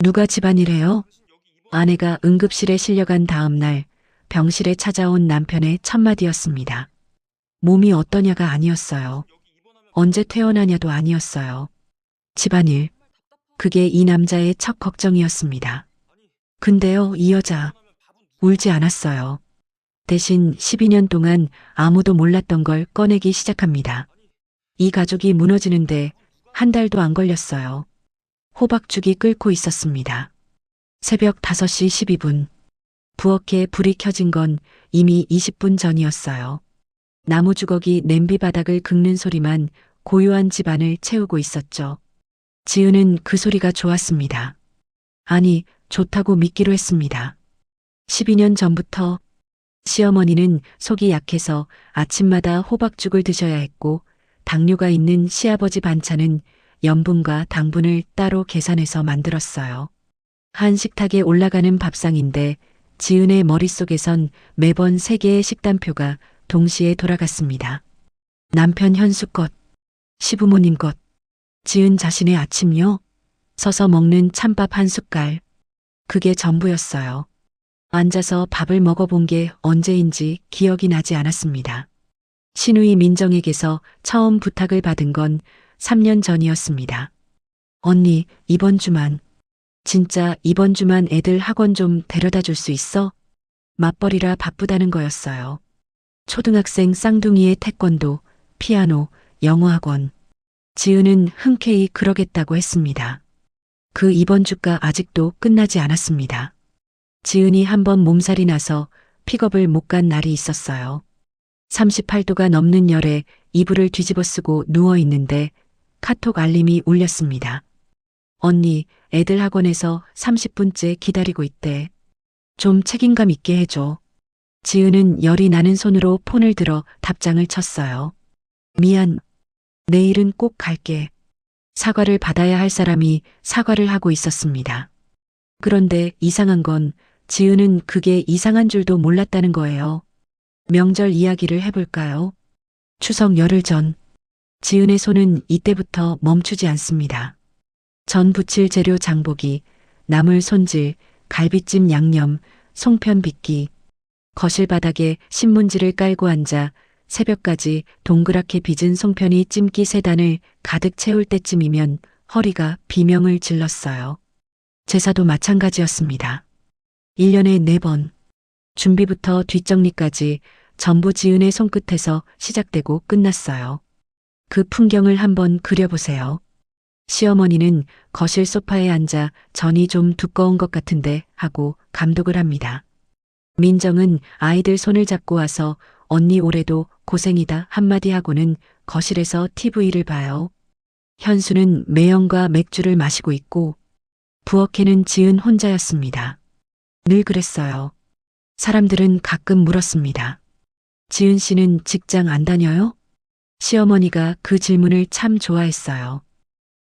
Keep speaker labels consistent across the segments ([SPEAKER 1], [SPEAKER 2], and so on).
[SPEAKER 1] 누가 집안일해요? 아내가 응급실에 실려간 다음 날 병실에 찾아온 남편의 첫마디였습니다. 몸이 어떠냐가 아니었어요. 언제 퇴원하냐도 아니었어요. 집안일. 그게 이 남자의 첫 걱정이었습니다. 근데요, 이 여자 울지 않았어요. 대신 12년 동안 아무도 몰랐던 걸 꺼내기 시작합니다. 이 가족이 무너지는데 한 달도 안 걸렸어요. 호박죽이 끓고 있었습니다. 새벽 5시 12분. 부엌에 불이 켜진 건 이미 20분 전이었어요. 나무 주걱이 냄비 바닥을 긁는 소리만 고요한 집안을 채우고 있었죠. 지은은 그 소리가 좋았습니다. 아니, 좋다고 믿기로 했습니다. 12년 전부터 시어머니는 속이 약해서 아침마다 호박죽을 드셔야 했고 당뇨가 있는 시아버지 반찬은 염분과 당분을 따로 계산해서 만들었어요. 한 식탁에 올라가는 밥상인데 지은의 머릿속에선 매번 3개의 식단표가 동시에 돌아갔습니다. 남편 현수 것, 시부모님 것, 지은 자신의 아침요. 서서 먹는 찬밥 한 숟갈. 그게 전부였어요. 앉아서 밥을 먹어본 게 언제인지 기억이 나지 않았습니다. 시누이 민정에게서 처음 부탁을 받은 건 3년 전이었습니다. 언니, 이번 주만, 진짜 이번 주만 애들 학원 좀 데려다 줄 수 있어? 맞벌이라 바쁘다는 거였어요. 초등학생 쌍둥이의 태권도, 피아노, 영어 학원. 지은은 흔쾌히 그러겠다고 했습니다. 그 이번 주가 아직도 끝나지 않았습니다. 지은이 한번 몸살이 나서 픽업을 못 간 날이 있었어요. 38도가 넘는 열에 이불을 뒤집어 쓰고 누워 있는데 카톡 알림이 울렸습니다. 언니, 애들 학원에서 30분째 기다리고 있대. 좀 책임감 있게 해줘. 지은은 열이 나는 손으로 폰을 들어 답장을 쳤어요. 미안. 내일은 꼭 갈게. 사과를 받아야 할 사람이 사과를 하고 있었습니다. 그런데 이상한 건 지은은 그게 이상한 줄도 몰랐다는 거예요. 명절 이야기를 해볼까요? 추석 열흘 전, 지은의 손은 이때부터 멈추지 않습니다. 전 부칠 재료 장보기, 나물 손질, 갈비찜 양념, 송편 빚기, 거실 바닥에 신문지를 깔고 앉아 새벽까지 동그랗게 빚은 송편이 찜기 3단을 가득 채울 때쯤이면 허리가 비명을 질렀어요. 제사도 마찬가지였습니다. 1년에 4번. 준비부터 뒷정리까지 전부 지은의 손끝에서 시작되고 끝났어요. 그 풍경을 한번 그려보세요. 시어머니는 거실 소파에 앉아 전이 좀 두꺼운 것 같은데 하고 감독을 합니다. 민정은 아이들 손을 잡고 와서 언니 올해도 고생이다 한마디 하고는 거실에서 TV를 봐요. 현수는 매형과 맥주를 마시고 있고 부엌에는 지은 혼자였습니다. 늘 그랬어요. 사람들은 가끔 물었습니다. 지은 씨는 직장 안 다녀요? 시어머니가 그 질문을 참 좋아했어요.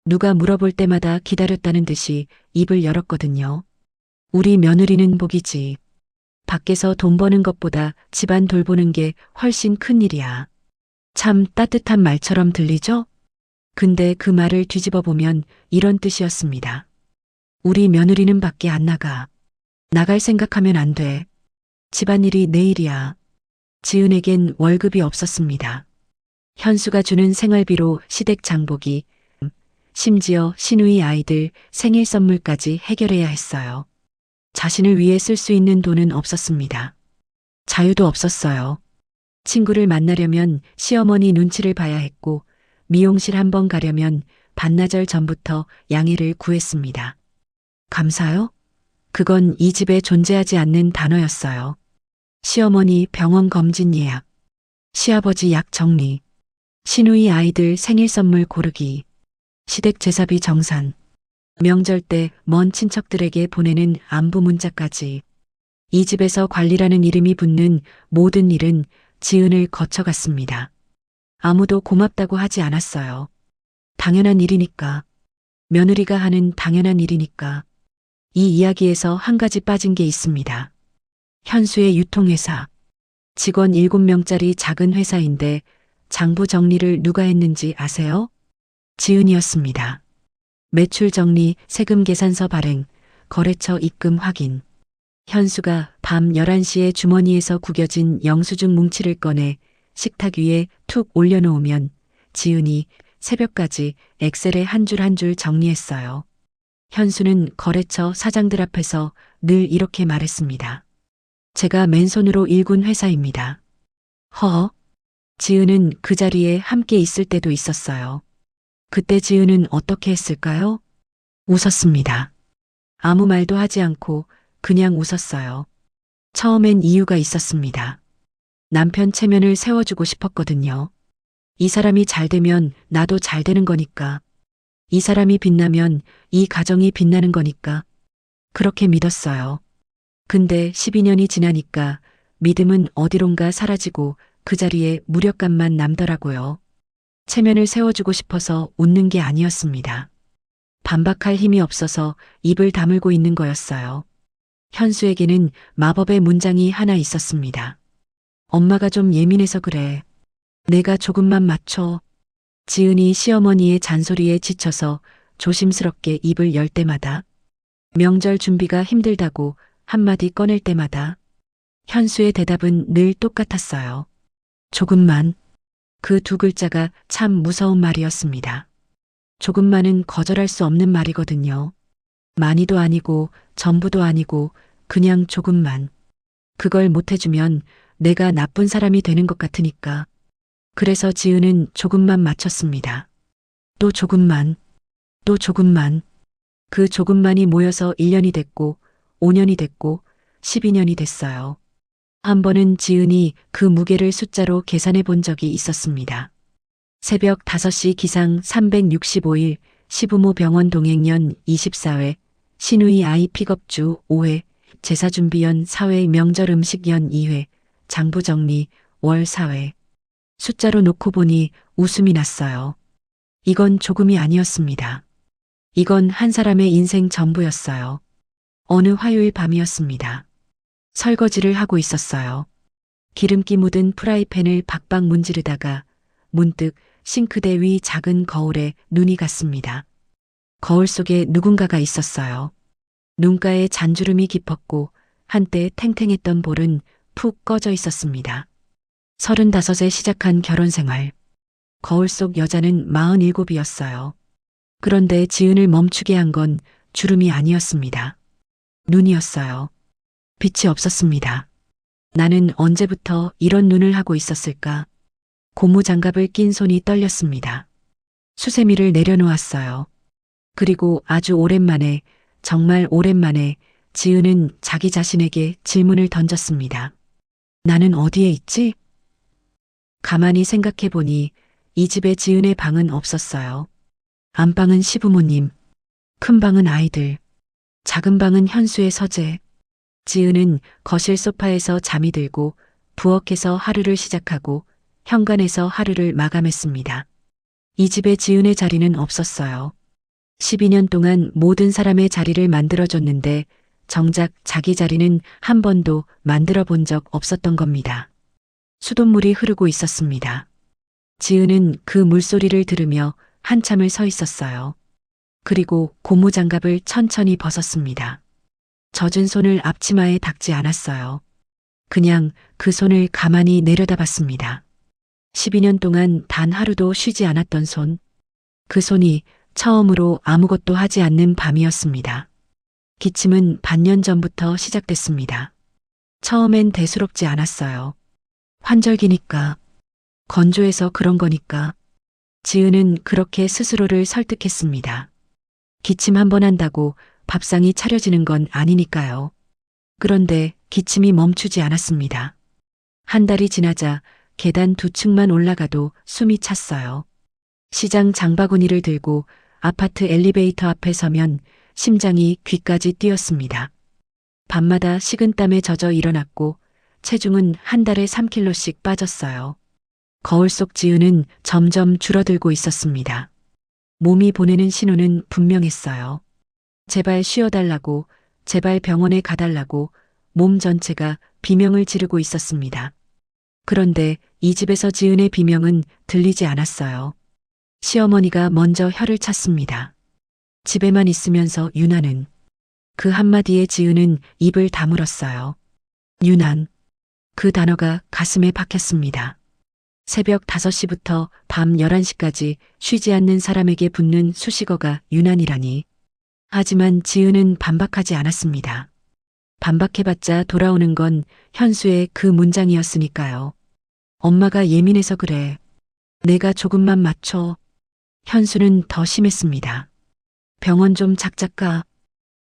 [SPEAKER 1] 누가 물어볼 때마다 기다렸다는 듯이 입을 열었거든요. 우리 며느리는 복이지. 밖에서 돈 버는 것보다 집안 돌보는 게 훨씬 큰 일이야. 참 따뜻한 말처럼 들리죠? 근데 그 말을 뒤집어 보면 이런 뜻이었습니다. 우리 며느리는 밖에 안 나가. 나갈 생각하면 안 돼. 집안일이 내 일이야. 지은에겐 월급이 없었습니다. 현수가 주는 생활비로 시댁 장보기, 심지어 시누이 아이들 생일 선물까지 해결해야 했어요. 자신을 위해 쓸 수 있는 돈은 없었습니다. 자유도 없었어요. 친구를 만나려면 시어머니 눈치를 봐야 했고 미용실 한번 가려면 반나절 전부터 양해를 구했습니다. 감사요? 그건 이 집에 존재하지 않는 단어였어요. 시어머니 병원 검진 예약, 시아버지 약 정리, 시누이 아이들 생일 선물 고르기, 시댁 제사비 정산, 명절 때 먼 친척들에게 보내는 안부 문자까지. 이 집에서 관리라는 이름이 붙는 모든 일은 지은을 거쳐갔습니다. 아무도 고맙다고 하지 않았어요. 당연한 일이니까. 며느리가 하는 당연한 일이니까. 이 이야기에서 한 가지 빠진 게 있습니다. 현수의 유통회사. 직원 7명짜리 작은 회사인데 장부 정리를 누가 했는지 아세요? 지은이었습니다. 매출 정리, 세금 계산서 발행, 거래처 입금 확인. 현수가 밤 11시에 주머니에서 구겨진 영수증 뭉치를 꺼내 식탁 위에 툭 올려놓으면 지은이 새벽까지 엑셀에 한 줄 한 줄 정리했어요. 현수는 거래처 사장들 앞에서 늘 이렇게 말했습니다. 제가 맨손으로 일군 회사입니다. 허. 지은은 그 자리에 함께 있을 때도 있었어요. 그때 지은은 어떻게 했을까요? 웃었습니다. 아무 말도 하지 않고 그냥 웃었어요. 처음엔 이유가 있었습니다. 남편 체면을 세워주고 싶었거든요. 이 사람이 잘 되면 나도 잘 되는 거니까. 이 사람이 빛나면 이 가정이 빛나는 거니까. 그렇게 믿었어요. 근데 12년이 지나니까 믿음은 어디론가 사라지고 그 자리에 무력감만 남더라고요. 체면을 세워주고 싶어서 웃는 게 아니었습니다. 반박할 힘이 없어서 입을 다물고 있는 거였어요. 현수에게는 마법의 문장이 하나 있었습니다. 엄마가 좀 예민해서 그래. 내가 조금만 맞춰. 지은이 시어머니의 잔소리에 지쳐서 조심스럽게 입을 열 때마다, 명절 준비가 힘들다고 한마디 꺼낼 때마다 현수의 대답은 늘 똑같았어요. 조금만. 그 두 글자가 참 무서운 말이었습니다. 조금만은 거절할 수 없는 말이거든요. 많이도 아니고 전부도 아니고 그냥 조금만. 그걸 못해주면 내가 나쁜 사람이 되는 것 같으니까. 그래서 지은은 조금만 맞췄습니다. 또 조금만. 또 조금만. 그 조금만이 모여서 1년이 됐고 5년이 됐고 12년이 됐어요. 한 번은 지은이 그 무게를 숫자로 계산해 본 적이 있었습니다. 새벽 5시 기상 365일, 시부모 병원 동행연 24회, 시누이 아이 픽업주 5회, 제사준비연 4회, 명절 음식연 2회, 장부 정리 월 4회. 숫자로 놓고 보니 웃음이 났어요. 이건 조금이 아니었습니다. 이건 한 사람의 인생 전부였어요. 어느 화요일 밤이었습니다. 설거지를 하고 있었어요. 기름기 묻은 프라이팬을 박박 문지르다가 문득 싱크대 위 작은 거울에 눈이 갔습니다. 거울 속에 누군가가 있었어요. 눈가에 잔주름이 깊었고 한때 탱탱했던 볼은 푹 꺼져 있었습니다. 35에 시작한 결혼 생활. 거울 속 여자는 47이었어요. 그런데 지은을 멈추게 한 건 주름이 아니었습니다. 눈이었어요. 빛이 없었습니다. 나는 언제부터 이런 눈을 하고 있었을까? 고무장갑을 낀 손이 떨렸습니다. 수세미를 내려놓았어요. 그리고 아주 오랜만에, 정말 오랜만에 지은은 자기 자신에게 질문을 던졌습니다. 나는 어디에 있지? 가만히 생각해 보니 이 집에 지은의 방은 없었어요. 안방은 시부모님, 큰 방은 아이들, 작은 방은 현수의 서재. 지은은 거실 소파에서 잠이 들고 부엌에서 하루를 시작하고 현관에서 하루를 마감했습니다. 이 집에 지은의 자리는 없었어요. 12년 동안 모든 사람의 자리를 만들어줬는데 정작 자기 자리는 한 번도 만들어 본 적 없었던 겁니다. 수돗물이 흐르고 있었습니다. 지은은 그 물소리를 들으며 한참을 서 있었어요. 그리고 고무장갑을 천천히 벗었습니다. 젖은 손을 앞치마에 닦지 않았어요. 그냥 그 손을 가만히 내려다봤습니다. 12년 동안 단 하루도 쉬지 않았던 손. 그 손이 처음으로 아무것도 하지 않는 밤이었습니다. 기침은 반년 전부터 시작됐습니다. 처음엔 대수롭지 않았어요. 환절기니까. 건조해서 그런 거니까. 지은은 그렇게 스스로를 설득했습니다. 기침 한 번 한다고 밥상이 차려지는 건 아니니까요. 그런데 기침이 멈추지 않았습니다. 한 달이 지나자 계단 2층만 올라가도 숨이 찼어요. 시장 장바구니를 들고 아파트 엘리베이터 앞에 서면 심장이 귀까지 뛰었습니다. 밤마다 식은땀에 젖어 일어났고 체중은 한 달에 3kg씩 빠졌어요. 거울 속 지은은 점점 줄어들고 있었습니다. 몸이 보내는 신호는 분명했어요. 제발 쉬어달라고, 제발 병원에 가달라고 몸 전체가 비명을 지르고 있었습니다. 그런데 이 집에서 지은의 비명은 들리지 않았어요. 시어머니가 먼저 혀를 찼습니다. 집에만 있으면서 유나는 그 한마디에 지은은 입을 다물었어요. 유난. 그 단어가 가슴에 박혔습니다. 새벽 5시부터 밤 11시까지 쉬지 않는 사람에게 붙는 수식어가 유난이라니. 하지만 지은은 반박하지 않았습니다. 반박해봤자 돌아오는 건 현수의 그 문장이었으니까요. 엄마가 예민해서 그래. 내가 조금만 맞춰. 현수는 더 심했습니다. 병원 좀 작작 가.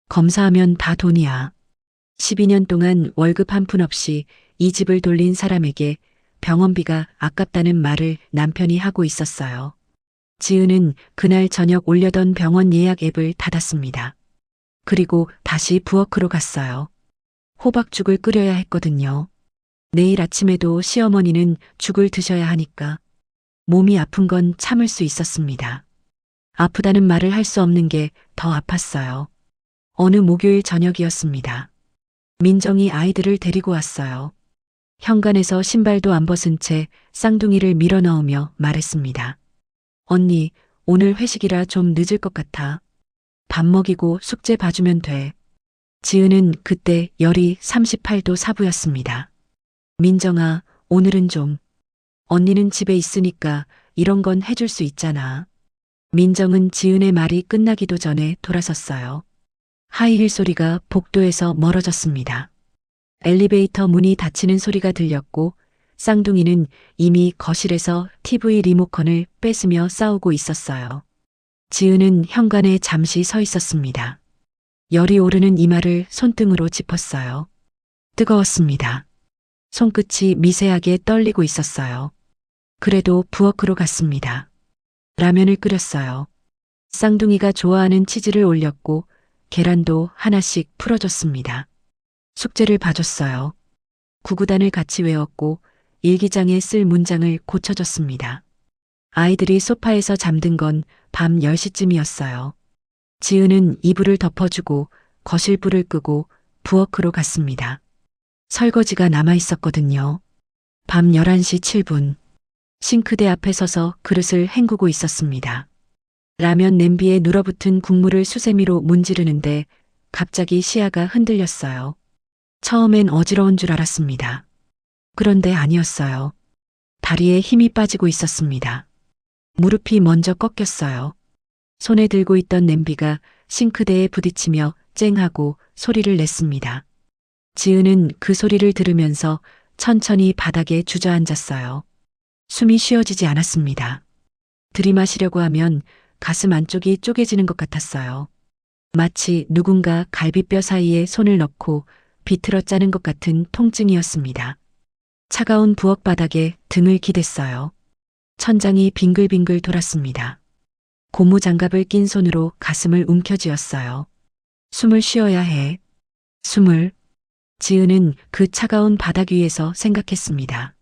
[SPEAKER 1] 검사하면 다 돈이야. 12년 동안 월급 한 푼 없이 이 집을 돌린 사람에게 병원비가 아깝다는 말을 남편이 하고 있었어요. 지은은 그날 저녁 올려던 병원 예약 앱을 닫았습니다. 그리고 다시 부엌으로 갔어요. 호박죽을 끓여야 했거든요. 내일 아침에도 시어머니는 죽을 드셔야 하니까. 몸이 아픈 건 참을 수 있었습니다. 아프다는 말을 할 수 없는 게 더 아팠어요. 어느 목요일 저녁이었습니다. 민정이 아이들을 데리고 왔어요. 현관에서 신발도 안 벗은 채 쌍둥이를 밀어넣으며 말했습니다. 언니, 오늘 회식이라 좀 늦을 것 같아. 밥 먹이고 숙제 봐주면 돼. 지은은 그때 열이 38도 4부였습니다. 민정아, 오늘은 좀. 언니는 집에 있으니까 이런 건 해줄 수 있잖아. 민정은 지은의 말이 끝나기도 전에 돌아섰어요. 하이힐 소리가 복도에서 멀어졌습니다. 엘리베이터 문이 닫히는 소리가 들렸고 쌍둥이는 이미 거실에서 TV 리모컨을 뺏으며 싸우고 있었어요. 지은은 현관에 잠시 서 있었습니다. 열이 오르는 이마를 손등으로 짚었어요. 뜨거웠습니다. 손끝이 미세하게 떨리고 있었어요. 그래도 부엌으로 갔습니다. 라면을 끓였어요. 쌍둥이가 좋아하는 치즈를 올렸고 계란도 하나씩 풀어줬습니다. 숙제를 봐줬어요. 구구단을 같이 외웠고 일기장에 쓸 문장을 고쳐줬습니다. 아이들이 소파에서 잠든 건 밤 10시쯤이었어요. 지은은 이불을 덮어주고 거실 불을 끄고 부엌으로 갔습니다. 설거지가 남아 있었거든요. 밤 11시 7분. 싱크대 앞에 서서 그릇을 헹구고 있었습니다. 라면 냄비에 눌어붙은 국물을 수세미로 문지르는데 갑자기 시야가 흔들렸어요. 처음엔 어지러운 줄 알았습니다. 그런데 아니었어요. 다리에 힘이 빠지고 있었습니다. 무릎이 먼저 꺾였어요. 손에 들고 있던 냄비가 싱크대에 부딪히며 쨍하고 소리를 냈습니다. 지은은 그 소리를 들으면서 천천히 바닥에 주저앉았어요. 숨이 쉬어지지 않았습니다. 들이마시려고 하면 가슴 안쪽이 쪼개지는 것 같았어요. 마치 누군가 갈비뼈 사이에 손을 넣고 비틀어 짜는 것 같은 통증이었습니다. 차가운 부엌 바닥에 등을 기댔어요. 천장이 빙글빙글 돌았습니다. 고무장갑을 낀 손으로 가슴을 움켜쥐었어요. 숨을 쉬어야 해. 숨을. 지은은 그 차가운 바닥 위에서 생각했습니다.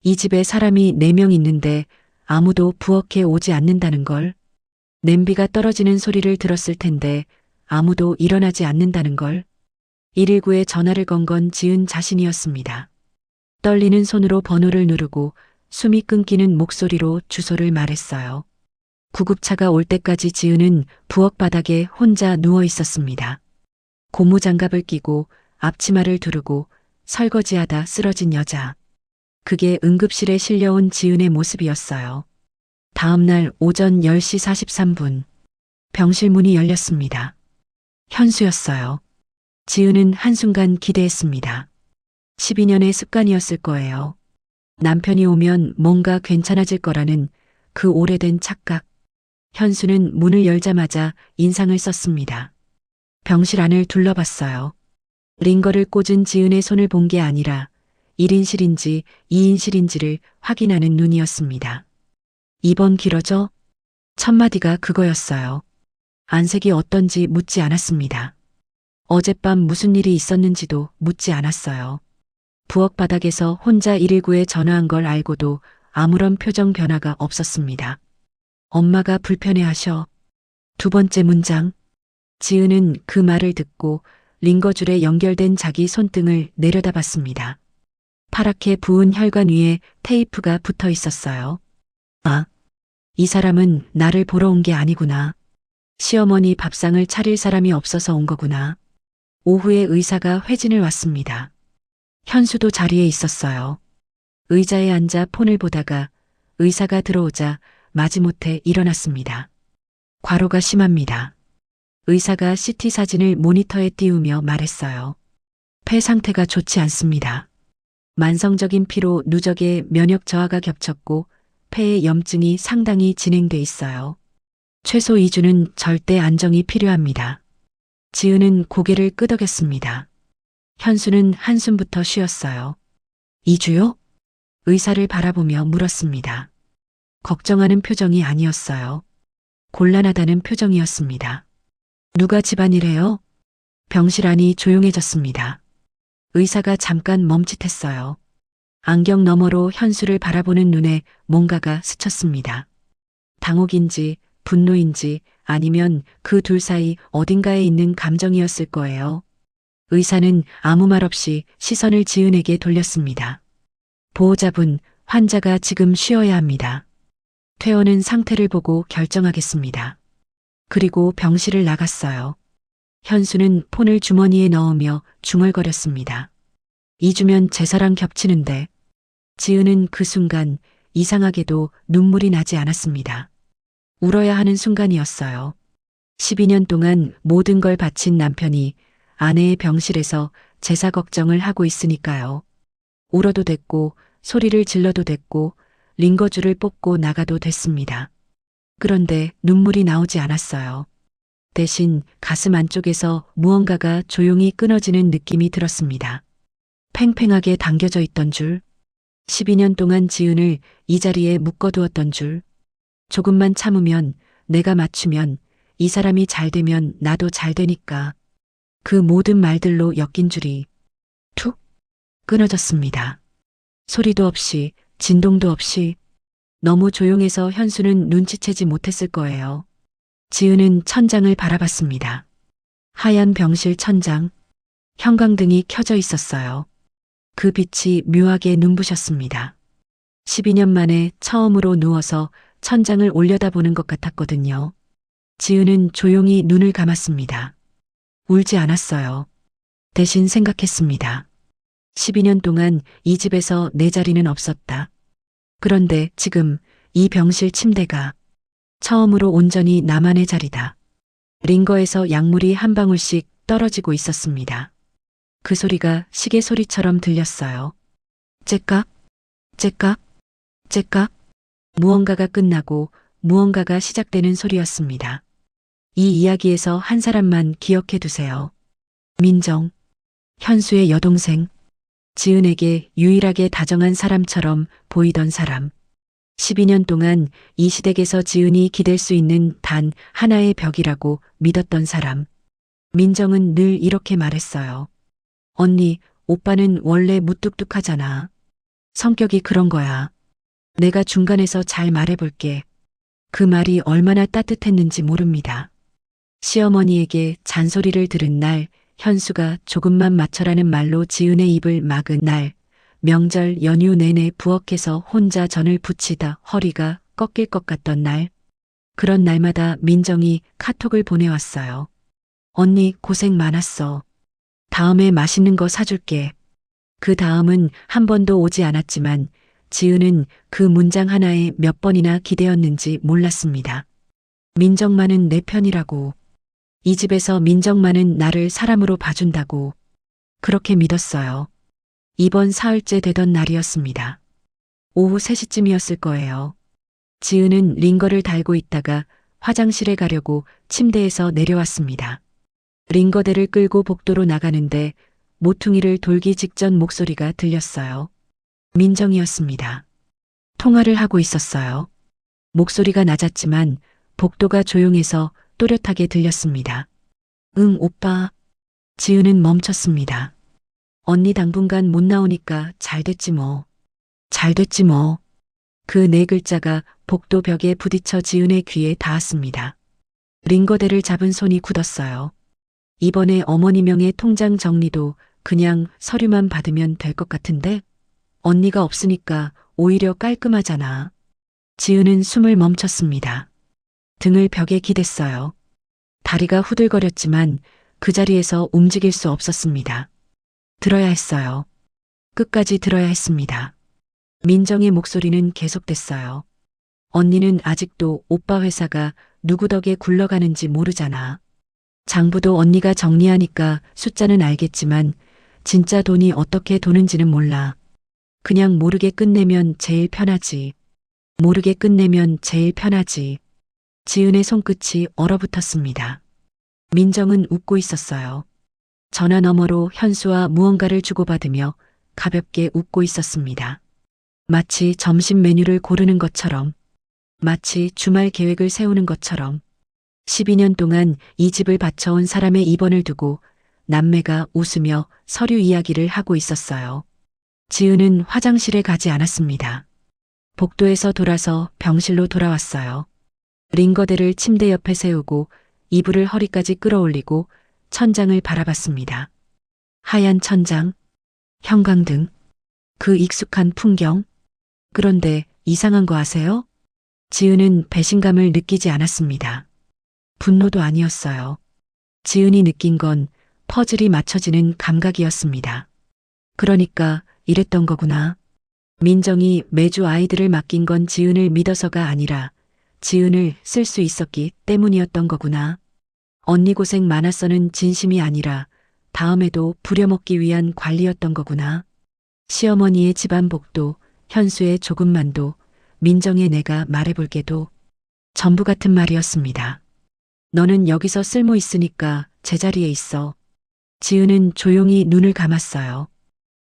[SPEAKER 1] 이 집에 사람이 4명 있는데 아무도 부엌에 오지 않는다는 걸. 냄비가 떨어지는 소리를 들었을 텐데 아무도 일어나지 않는다는 걸. 119에 전화를 건 건 지은 자신이었습니다. 떨리는 손으로 번호를 누르고 숨이 끊기는 목소리로 주소를 말했어요. 구급차가 올 때까지 지은은 부엌 바닥에 혼자 누워 있었습니다. 고무장갑을 끼고 앞치마를 두르고 설거지하다 쓰러진 여자. 그게 응급실에 실려온 지은의 모습이었어요. 다음 날 오전 10시 43분. 병실 문이 열렸습니다. 현수였어요. 지은은 한순간 기대했습니다. 12년의 습관이었을 거예요. 남편이 오면 뭔가 괜찮아질 거라는 그 오래된 착각. 현수는 문을 열자마자 인상을 썼습니다. 병실 안을 둘러봤어요. 링거를 꽂은 지은의 손을 본 게 아니라 1인실인지 2인실인지를 확인하는 눈이었습니다. 입원 길어져? 첫마디가 그거였어요. 안색이 어떤지 묻지 않았습니다. 어젯밤 무슨 일이 있었는지도 묻지 않았어요. 부엌 바닥에서 혼자 119에 전화한 걸 알고도 아무런 표정 변화가 없었습니다. 엄마가 불편해하셔. 두 번째 문장. 지은은 그 말을 듣고 링거줄에 연결된 자기 손등을 내려다봤습니다. 파랗게 부은 혈관 위에 테이프가 붙어 있었어요. 아, 이 사람은 나를 보러 온 게 아니구나. 시어머니 밥상을 차릴 사람이 없어서 온 거구나. 오후에 의사가 회진을 왔습니다. 현수도 자리에 있었어요. 의자에 앉아 폰을 보다가 의사가 들어오자 마지못해 일어났습니다. 과로가 심합니다. 의사가 CT 사진을 모니터에 띄우며 말했어요. 폐 상태가 좋지 않습니다. 만성적인 피로 누적에 면역 저하가 겹쳤고 폐에 염증이 상당히 진행돼 있어요. 최소 2주는 절대 안정이 필요합니다. 지은은 고개를 끄덕였습니다. 현수는 한숨부터 쉬었어요. 2주요? 의사를 바라보며 물었습니다. 걱정하는 표정이 아니었어요. 곤란하다는 표정이었습니다. 누가 집안일해요? 병실 안이 조용해졌습니다. 의사가 잠깐 멈칫했어요. 안경 너머로 현수를 바라보는 눈에 뭔가가 스쳤습니다. 당혹인지 분노인지 아니면 그 둘 사이 어딘가에 있는 감정이었을 거예요. 의사는 아무 말 없이 시선을 지은에게 돌렸습니다. 보호자분, 환자가 지금 쉬어야 합니다. 퇴원은 상태를 보고 결정하겠습니다. 그리고 병실을 나갔어요. 현수는 폰을 주머니에 넣으며 중얼거렸습니다. 2주면 제사랑 겹치는데 지은은 그 순간 이상하게도 눈물이 나지 않았습니다. 울어야 하는 순간이었어요. 12년 동안 모든 걸 바친 남편이 아내의 병실에서 제사 걱정을 하고 있으니까요. 울어도 됐고 소리를 질러도 됐고 링거줄을 뽑고 나가도 됐습니다. 그런데 눈물이 나오지 않았어요. 대신 가슴 안쪽에서 무언가가 조용히 끊어지는 느낌이 들었습니다. 팽팽하게 당겨져 있던 줄, 12년 동안 지은을 이 자리에 묶어두었던 줄, 조금만 참으면, 내가 맞추면, 이 사람이 잘 되면 나도 잘 되니까. 그 모든 말들로 엮인 줄이 툭 끊어졌습니다. 소리도 없이, 진동도 없이, 너무 조용해서 현수는 눈치채지 못했을 거예요. 지은은 천장을 바라봤습니다. 하얀 병실 천장, 형광등이 켜져 있었어요. 그 빛이 묘하게 눈부셨습니다. 12년 만에 처음으로 누워서 천장을 올려다보는 것 같았거든요. 지은은 조용히 눈을 감았습니다. 울지 않았어요. 대신 생각했습니다. 12년 동안 이 집에서 내 자리는 없었다. 그런데 지금 이 병실 침대가 처음으로 온전히 나만의 자리다. 링거에서 약물이 한 방울씩 떨어지고 있었습니다. 그 소리가 시계 소리처럼 들렸어요. 째깍, 째깍, 째깍. 무언가가 끝나고 무언가가 시작되는 소리였습니다. 이 이야기에서 한 사람만 기억해 두세요. 민정, 현수의 여동생, 지은에게 유일하게 다정한 사람처럼 보이던 사람. 12년 동안 이 시댁에서 지은이 기댈 수 있는 단 하나의 벽이라고 믿었던 사람. 민정은 늘 이렇게 말했어요. 언니, 오빠는 원래 무뚝뚝하잖아. 성격이 그런 거야. 내가 중간에서 잘 말해볼게. 그 말이 얼마나 따뜻했는지 모릅니다. 시어머니에게 잔소리를 들은 날, 현수가 조금만 맞춰라는 말로 지은의 입을 막은 날, 명절 연휴 내내 부엌에서 혼자 전을 부치다 허리가 꺾일 것 같던 날, 그런 날마다 민정이 카톡을 보내왔어요. 언니 고생 많았어. 다음에 맛있는 거 사줄게. 그 다음은 한 번도 오지 않았지만 지은은 그 문장 하나에 몇 번이나 기대었는지 몰랐습니다. 민정만은 내 편이라고. 이 집에서 민정만은 나를 사람으로 봐준다고. 그렇게 믿었어요. 이번 사흘째 되던 날이었습니다. 오후 3시쯤이었을 거예요. 지은은 링거를 달고 있다가 화장실에 가려고 침대에서 내려왔습니다. 링거대를 끌고 복도로 나가는데 모퉁이를 돌기 직전 목소리가 들렸어요. 민정이었습니다. 통화를 하고 있었어요. 목소리가 낮았지만 복도가 조용해서 또렷하게 들렸습니다. 응, 오빠. 지은은 멈췄습니다. 언니 당분간 못 나오니까 잘 됐지 뭐. 잘 됐지 뭐. 그 네 글자가 복도 벽에 부딪혀 지은의 귀에 닿았습니다. 링거대를 잡은 손이 굳었어요. 이번에 어머니 명의 통장 정리도 그냥 서류만 받으면 될 것 같은데? 언니가 없으니까 오히려 깔끔하잖아. 지은은 숨을 멈췄습니다. 등을 벽에 기댔어요. 다리가 후들거렸지만 그 자리에서 움직일 수 없었습니다. 들어야 했어요. 끝까지 들어야 했습니다. 민정의 목소리는 계속됐어요. 언니는 아직도 오빠 회사가 누구 덕에 굴러가는지 모르잖아. 장부도 언니가 정리하니까 숫자는 알겠지만 진짜 돈이 어떻게 도는지는 몰라. 그냥 모르게 끝내면 제일 편하지. 모르게 끝내면 제일 편하지. 지은의 손끝이 얼어붙었습니다. 민정은 웃고 있었어요. 전화 너머로 현수와 무언가를 주고받으며 가볍게 웃고 있었습니다. 마치 점심 메뉴를 고르는 것처럼, 마치 주말 계획을 세우는 것처럼 12년 동안 이 집을 바쳐온 사람의 입원을 두고 남매가 웃으며 서류 이야기를 하고 있었어요. 지은은 화장실에 가지 않았습니다. 복도에서 돌아서 병실로 돌아왔어요. 링거대를 침대 옆에 세우고 이불을 허리까지 끌어올리고 천장을 바라봤습니다. 하얀 천장, 형광등, 그 익숙한 풍경. 그런데 이상한 거 아세요? 지은은 배신감을 느끼지 않았습니다. 분노도 아니었어요. 지은이 느낀 건 퍼즐이 맞춰지는 감각이었습니다. 그러니까 이랬던 거구나. 민정이 매주 아이들을 맡긴 건 지은을 믿어서가 아니라 지은을 쓸 수 있었기 때문이었던 거구나. 언니 고생 많았어는 진심이 아니라 다음에도 부려먹기 위한 관리였던 거구나. 시어머니의 집안 복도, 현수의 조금만도, 민정의 내가 말해볼게도 전부 같은 말이었습니다. 너는 여기서 쓸모 있으니까 제자리에 있어. 지은은 조용히 눈을 감았어요.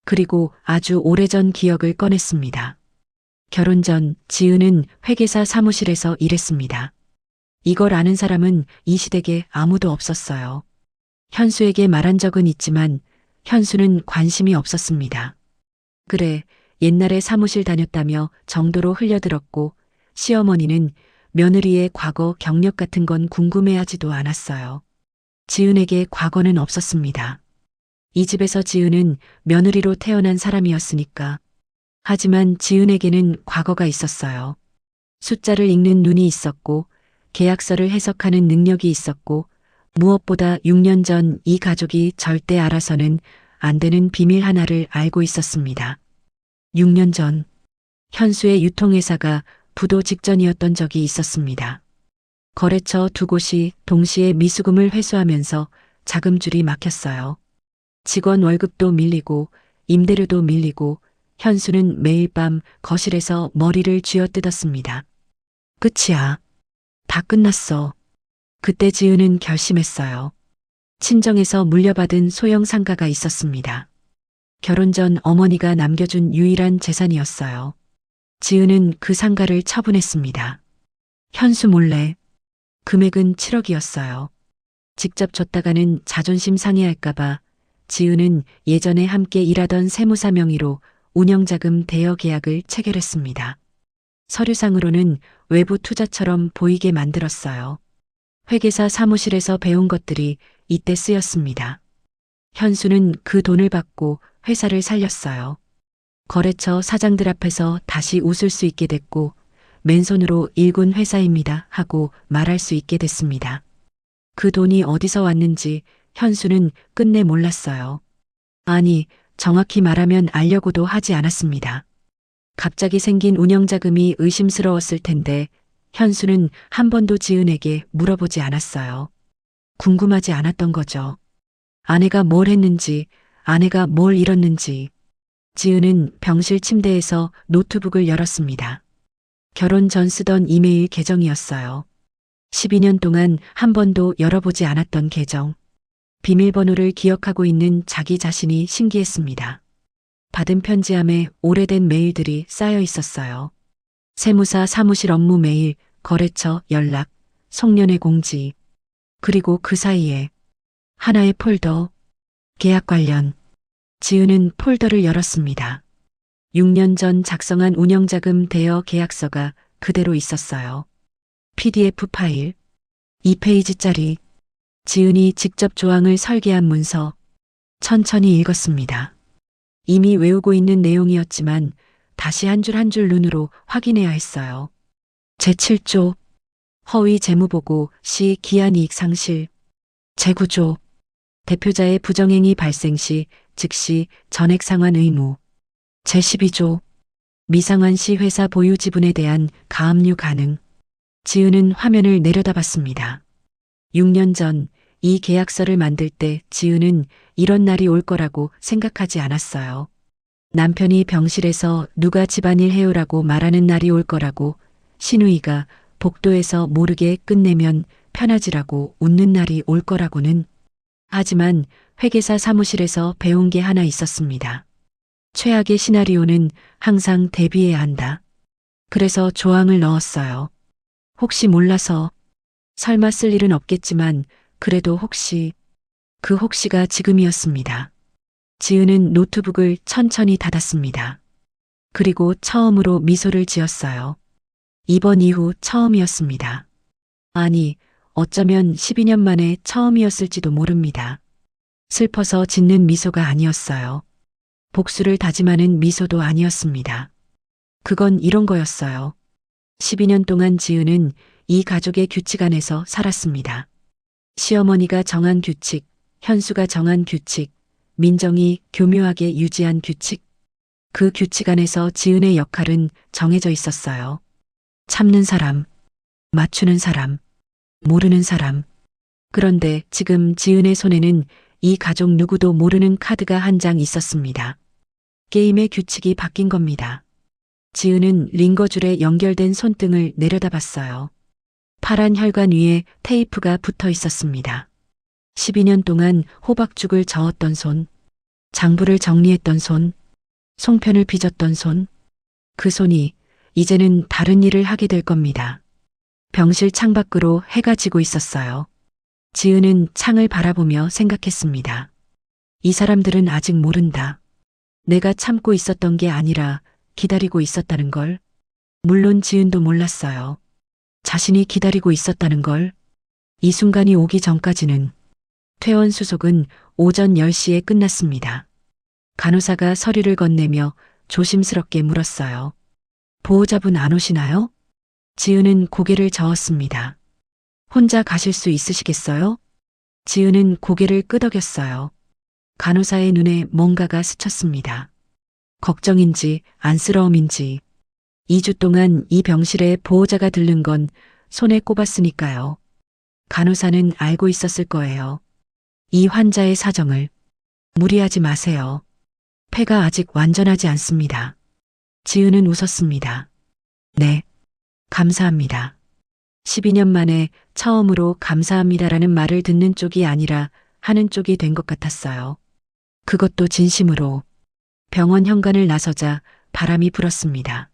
[SPEAKER 1] 그리고 아주 오래전 기억을 꺼냈습니다. 결혼 전 지은은 회계사 사무실에서 일했습니다. 이걸 아는 사람은 이 시댁에 아무도 없었어요. 현수에게 말한 적은 있지만 현수는 관심이 없었습니다. 그래, 옛날에 사무실 다녔다며 정도로 흘려들었고 시어머니는 며느리의 과거 경력 같은 건 궁금해하지도 않았어요. 지은에게 과거는 없었습니다. 이 집에서 지은은 며느리로 태어난 사람이었으니까. 하지만 지은에게는 과거가 있었어요. 숫자를 읽는 눈이 있었고 계약서를 해석하는 능력이 있었고 무엇보다 6년 전 이 가족이 절대 알아서는 안 되는 비밀 하나를 알고 있었습니다. 6년 전 현수의 유통회사가 부도 직전이었던 적이 있었습니다. 거래처 두 곳이 동시에 미수금을 회수하면서 자금줄이 막혔어요. 직원 월급도 밀리고 임대료도 밀리고 현수는 매일 밤 거실에서 머리를 쥐어뜯었습니다. 끝이야. 다 끝났어. 그때 지은은 결심했어요. 친정에서 물려받은 소형 상가가 있었습니다. 결혼 전 어머니가 남겨준 유일한 재산이었어요. 지은은 그 상가를 처분했습니다. 현수 몰래. 금액은 7억이었어요. 직접 줬다가는 자존심 상해할까봐 지은은 예전에 함께 일하던 세무사 명의로 운영자금 대여 계약을 체결했습니다. 서류상으로는 외부 투자처럼 보이게 만들었어요. 회계사 사무실에서 배운 것들이 이때 쓰였습니다. 현수는 그 돈을 받고 회사를 살렸어요. 거래처 사장들 앞에서 다시 웃을 수 있게 됐고 맨손으로 일군 회사입니다 하고 말할 수 있게 됐습니다. 그 돈이 어디서 왔는지 현수는 끝내 몰랐어요. 아니, 정확히 말하면 알려고도 하지 않았습니다. 갑자기 생긴 운영자금이 의심스러웠을 텐데 현수는 한 번도 지은에게 물어보지 않았어요. 궁금하지 않았던 거죠. 아내가 뭘 했는지, 아내가 뭘 잃었는지. 지은은 병실 침대에서 노트북을 열었습니다. 결혼 전 쓰던 이메일 계정이었어요. 12년 동안 한 번도 열어보지 않았던 계정. 비밀번호를 기억하고 있는 자기 자신이 신기했습니다. 받은 편지함에 오래된 메일들이 쌓여 있었어요. 세무사 사무실 업무 메일, 거래처 연락, 송년회 공지. 그리고 그 사이에 하나의 폴더, 계약 관련. 지은은 폴더를 열었습니다. 6년 전 작성한 운영자금 대여 계약서가 그대로 있었어요. PDF 파일, 2페이지짜리. 지은이 직접 조항을 설계한 문서. 천천히 읽었습니다. 이미 외우고 있는 내용이었지만 다시 한 줄 한 줄 눈으로 확인해야 했어요. 제7조, 허위 재무보고 시 기한이익 상실. 제9조, 대표자의 부정행위 발생 시 즉시 전액 상환 의무. 제12조 미상환 시 회사 보유 지분에 대한 가압류 가능. 지은은 화면을 내려다봤습니다. 6년 전 이 계약서를 만들 때 지은은 이런 날이 올 거라고 생각하지 않았어요. 남편이 병실에서 누가 집안일 해오라고 말하는 날이 올 거라고, 시누이가 복도에서 모르게 끝내면 편하지라고 웃는 날이 올 거라고는. 하지만 회계사 사무실에서 배운 게 하나 있었습니다. 최악의 시나리오는 항상 대비해야 한다. 그래서 조항을 넣었어요. 혹시 몰라서. 설마 쓸 일은 없겠지만 그래도 혹시. 그 혹시가 지금이었습니다. 지은은 노트북을 천천히 닫았습니다. 그리고 처음으로 미소를 지었어요. 이번 이후 처음이었습니다. 아니, 어쩌면 12년 만에 처음이었을지도 모릅니다. 슬퍼서 짓는 미소가 아니었어요. 복수를 다짐하는 미소도 아니었습니다. 그건 이런 거였어요. 12년 동안 지은은 이 가족의 규칙 안에서 살았습니다. 시어머니가 정한 규칙, 현수가 정한 규칙, 민정이 교묘하게 유지한 규칙. 그 규칙 안에서 지은의 역할은 정해져 있었어요. 참는 사람, 맞추는 사람, 모르는 사람. 그런데 지금 지은의 손에는 이 가족 누구도 모르는 카드가 한 장 있었습니다. 게임의 규칙이 바뀐 겁니다. 지은은 링거줄에 연결된 손등을 내려다봤어요. 파란 혈관 위에 테이프가 붙어 있었습니다. 12년 동안 호박죽을 저었던 손, 장부를 정리했던 손, 송편을 빚었던 손. 그 손이 이제는 다른 일을 하게 될 겁니다. 병실 창밖으로 해가 지고 있었어요. 지은은 창을 바라보며 생각했습니다. 이 사람들은 아직 모른다. 내가 참고 있었던 게 아니라 기다리고 있었다는 걸. 물론 지은도 몰랐어요. 자신이 기다리고 있었다는 걸. 이 순간이 오기 전까지는. 퇴원 수속은 오전 10시에 끝났습니다. 간호사가 서류를 건네며 조심스럽게 물었어요. 보호자분 안 오시나요? 지은은 고개를 저었습니다. 혼자 가실 수 있으시겠어요? 지은은 고개를 끄덕였어요. 간호사의 눈에 뭔가가 스쳤습니다. 걱정인지 안쓰러움인지. 2주 동안 이 병실에 보호자가 들른 건 손에 꼽았으니까요. 간호사는 알고 있었을 거예요. 이 환자의 사정을. 무리하지 마세요. 폐가 아직 완전하지 않습니다. 지은은 웃었습니다. 네, 감사합니다. 12년 만에 처음으로 감사합니다라는 말을 듣는 쪽이 아니라 하는 쪽이 된 것 같았어요. 그것도 진심으로. 병원 현관을 나서자 바람이 불었습니다.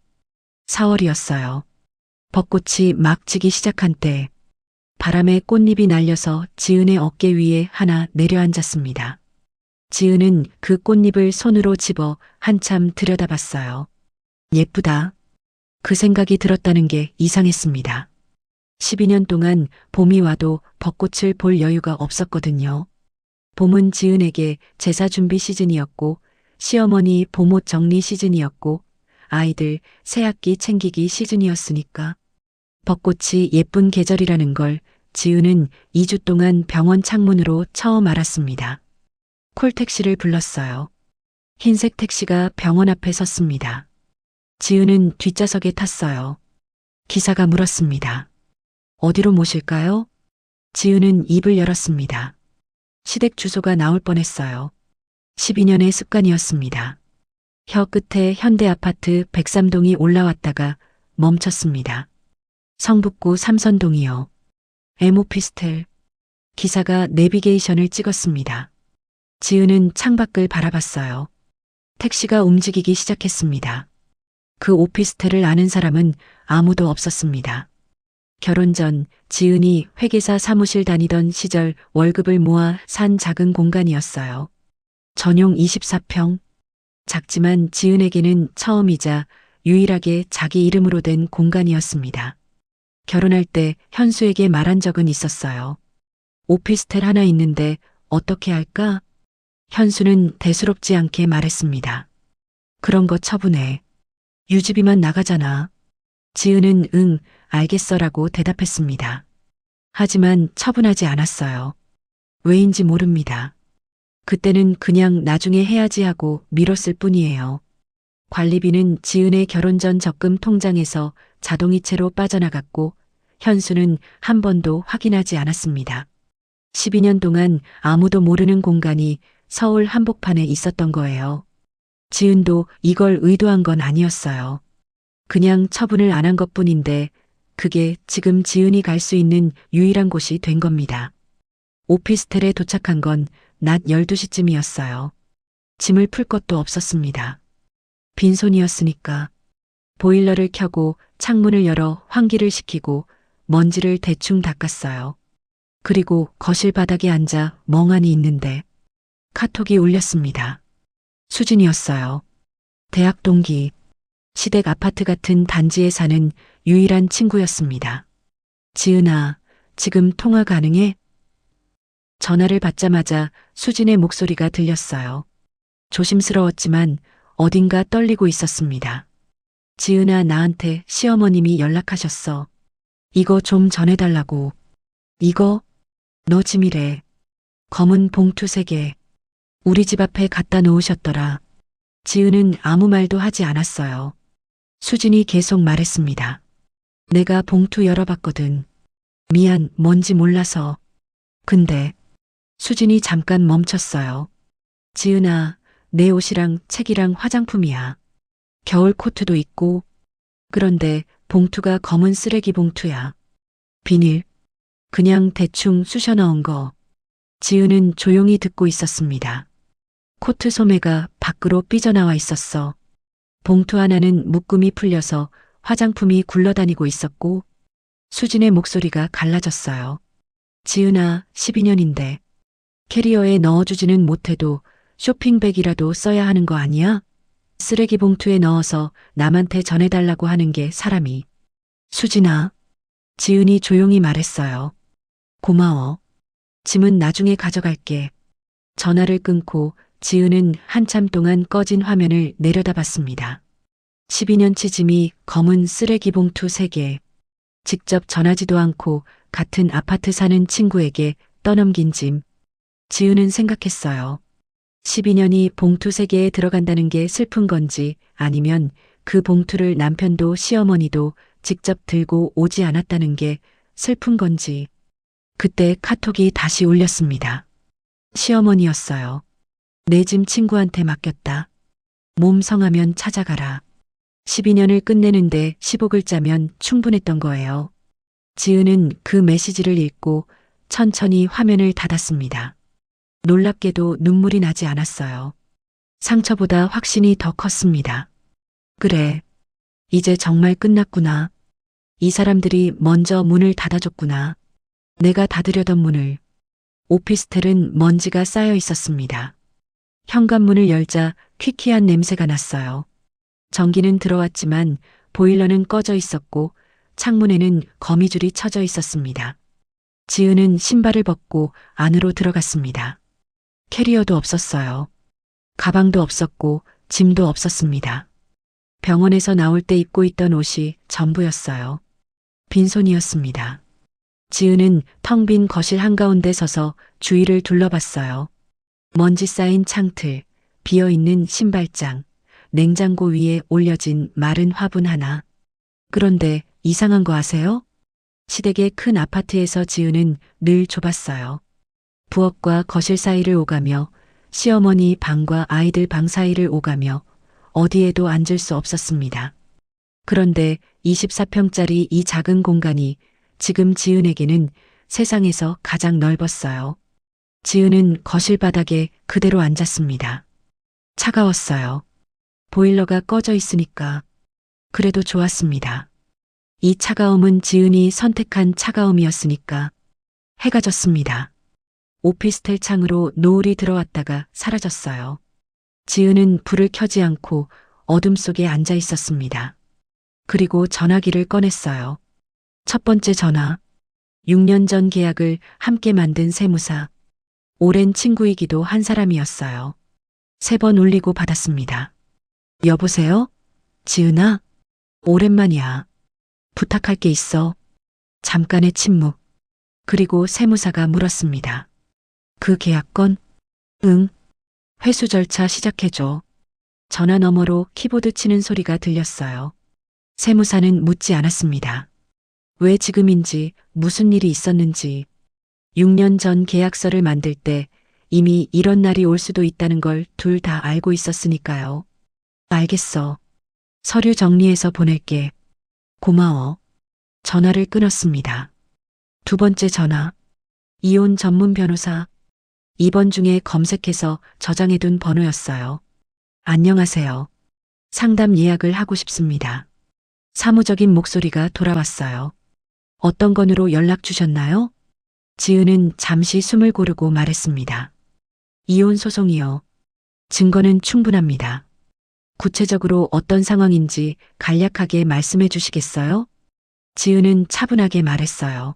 [SPEAKER 1] 4월이었어요. 벚꽃이 막 지기 시작한 때 바람에 꽃잎이 날려서 지은의 어깨 위에 하나 내려앉았습니다. 지은은 그 꽃잎을 손으로 집어 한참 들여다봤어요. 예쁘다. 그 생각이 들었다는 게 이상했습니다. 12년 동안 봄이 와도 벚꽃을 볼 여유가 없었거든요. 봄은 지은에게 제사 준비 시즌이었고, 시어머니 봄옷 정리 시즌이었고, 아이들 새학기 챙기기 시즌이었으니까. 벚꽃이 예쁜 계절이라는 걸 지은은 2주 동안 병원 창문으로 처음 알았습니다. 콜택시를 불렀어요. 흰색 택시가 병원 앞에 섰습니다. 지은은 뒷좌석에 탔어요. 기사가 물었습니다. 어디로 모실까요? 지은은 입을 열었습니다. 시댁 주소가 나올 뻔했어요. 12년의 습관이었습니다. 혀 끝에 현대아파트 103동이 올라왔다가 멈췄습니다. 성북구 삼선동이요. M오피스텔. 기사가 내비게이션을 찍었습니다. 지은은 창밖을 바라봤어요. 택시가 움직이기 시작했습니다. 그 오피스텔을 아는 사람은 아무도 없었습니다. 결혼 전 지은이 회계사 사무실 다니던 시절 월급을 모아 산 작은 공간이었어요. 전용 24평. 작지만 지은에게는 처음이자 유일하게 자기 이름으로 된 공간이었습니다. 결혼할 때 현수에게 말한 적은 있었어요. 오피스텔 하나 있는데 어떻게 할까? 현수는 대수롭지 않게 말했습니다. 그런 거 처분해. 유지비만 나가잖아. 지은은 응, 알겠어라고 대답했습니다. 하지만 처분하지 않았어요. 왜인지 모릅니다. 그때는 그냥 나중에 해야지 하고 미뤘을 뿐이에요. 관리비는 지은의 결혼 전 적금 통장에서 자동이체로 빠져나갔고 현수는 한 번도 확인하지 않았습니다. 12년 동안 아무도 모르는 공간이 서울 한복판에 있었던 거예요. 지은도 이걸 의도한 건 아니었어요. 그냥 처분을 안 한 것뿐인데 그게 지금 지은이 갈 수 있는 유일한 곳이 된 겁니다. 오피스텔에 도착한 건 낮 12시쯤이었어요. 짐을 풀 것도 없었습니다. 빈손이었으니까 보일러를 켜고 창문을 열어 환기를 시키고 먼지를 대충 닦았어요. 그리고 거실 바닥에 앉아 멍하니 있는데 카톡이 울렸습니다. 수진이었어요. 대학 동기, 시댁 아파트 같은 단지에 사는 유일한 친구였습니다. 지은아, 지금 통화 가능해? 전화를 받자마자 수진의 목소리가 들렸어요. 조심스러웠지만 어딘가 떨리고 있었습니다. 지은아, 나한테 시어머님이 연락하셨어. 이거 좀 전해달라고. 이거? 너 짐이래. 검은 봉투 3개. 우리 집 앞에 갖다 놓으셨더라. 지은은 아무 말도 하지 않았어요. 수진이 계속 말했습니다. 내가 봉투 열어봤거든. 미안, 뭔지 몰라서. 근데 수진이 잠깐 멈췄어요. 지은아, 내 옷이랑 책이랑 화장품이야. 겨울 코트도 있고. 그런데 봉투가 검은 쓰레기 봉투야. 비닐. 그냥 대충 쑤셔 넣은 거. 지은은 조용히 듣고 있었습니다. 코트 소매가 밖으로 삐져나와 있었어. 봉투 하나는 묶음이 풀려서 화장품이 굴러다니고 있었고 수진의 목소리가 갈라졌어요. 지은아, 12년인데 캐리어에 넣어주지는 못해도 쇼핑백이라도 써야 하는 거 아니야? 쓰레기 봉투에 넣어서 남한테 전해달라고 하는 게 사람이. 수진아, 지은이 조용히 말했어요. 고마워. 짐은 나중에 가져갈게. 전화를 끊고 지은은 한참 동안 꺼진 화면을 내려다봤습니다. 12년치 짐이 검은 쓰레기 봉투 3개. 직접 전하지도 않고 같은 아파트 사는 친구에게 떠넘긴 짐. 지은은 생각했어요. 12년이 봉투 3개에 들어간다는 게 슬픈 건지 아니면 그 봉투를 남편도 시어머니도 직접 들고 오지 않았다는 게 슬픈 건지. 그때 카톡이 다시 울렸습니다. 시어머니였어요. 내 짐 친구한테 맡겼다. 몸 성하면 찾아가라. 12년을 끝내는데 15글자면 충분했던 거예요. 지은은 그 메시지를 읽고 천천히 화면을 닫았습니다. 놀랍게도 눈물이 나지 않았어요. 상처보다 확신이 더 컸습니다. 그래. 이제 정말 끝났구나. 이 사람들이 먼저 문을 닫아줬구나. 내가 닫으려던 문을. 오피스텔은 먼지가 쌓여 있었습니다. 현관문을 열자 퀴퀴한 냄새가 났어요. 전기는 들어왔지만 보일러는 꺼져 있었고 창문에는 거미줄이 쳐져 있었습니다. 지은은 신발을 벗고 안으로 들어갔습니다. 캐리어도 없었어요. 가방도 없었고 짐도 없었습니다. 병원에서 나올 때 입고 있던 옷이 전부였어요. 빈손이었습니다. 지은은 텅 빈 거실 한가운데 서서 주위를 둘러봤어요. 먼지 쌓인 창틀, 비어있는 신발장, 냉장고 위에 올려진 마른 화분 하나. 그런데 이상한 거 아세요? 시댁의 큰 아파트에서 지은은 늘 좁았어요. 부엌과 거실 사이를 오가며 시어머니 방과 아이들 방 사이를 오가며 어디에도 앉을 수 없었습니다. 그런데 24평짜리 이 작은 공간이 지금 지은에게는 세상에서 가장 넓었어요. 지은은 거실 바닥에 그대로 앉았습니다. 차가웠어요. 보일러가 꺼져 있으니까. 그래도 좋았습니다. 이 차가움은 지은이 선택한 차가움이었으니까. 해가 졌습니다. 오피스텔 창으로 노을이 들어왔다가 사라졌어요. 지은은 불을 켜지 않고 어둠 속에 앉아 있었습니다. 그리고 전화기를 꺼냈어요. 첫 번째 전화. 6년 전 계약을 함께 만든 세무사. 오랜 친구이기도 한 사람이었어요. 3번 울리고 받았습니다. 여보세요? 지은아? 오랜만이야. 부탁할 게 있어. 잠깐의 침묵. 그리고 세무사가 물었습니다. 그 계약건? 응. 회수 절차 시작해줘. 전화 너머로 키보드 치는 소리가 들렸어요. 세무사는 묻지 않았습니다. 왜 지금인지, 무슨 일이 있었는지. 6년 전 계약서를 만들 때 이미 이런 날이 올 수도 있다는 걸 둘 다 알고 있었으니까요. 알겠어. 서류 정리해서 보낼게. 고마워. 전화를 끊었습니다. 두 번째 전화. 이혼 전문 변호사. 2번 중에 검색해서 저장해둔 번호였어요. 안녕하세요. 상담 예약을 하고 싶습니다. 사무적인 목소리가 돌아왔어요. 어떤 건으로 연락 주셨나요? 지은은 잠시 숨을 고르고 말했습니다. 이혼 소송이요. 증거는 충분합니다. 구체적으로 어떤 상황인지 간략하게 말씀해 주시겠어요? 지은은 차분하게 말했어요.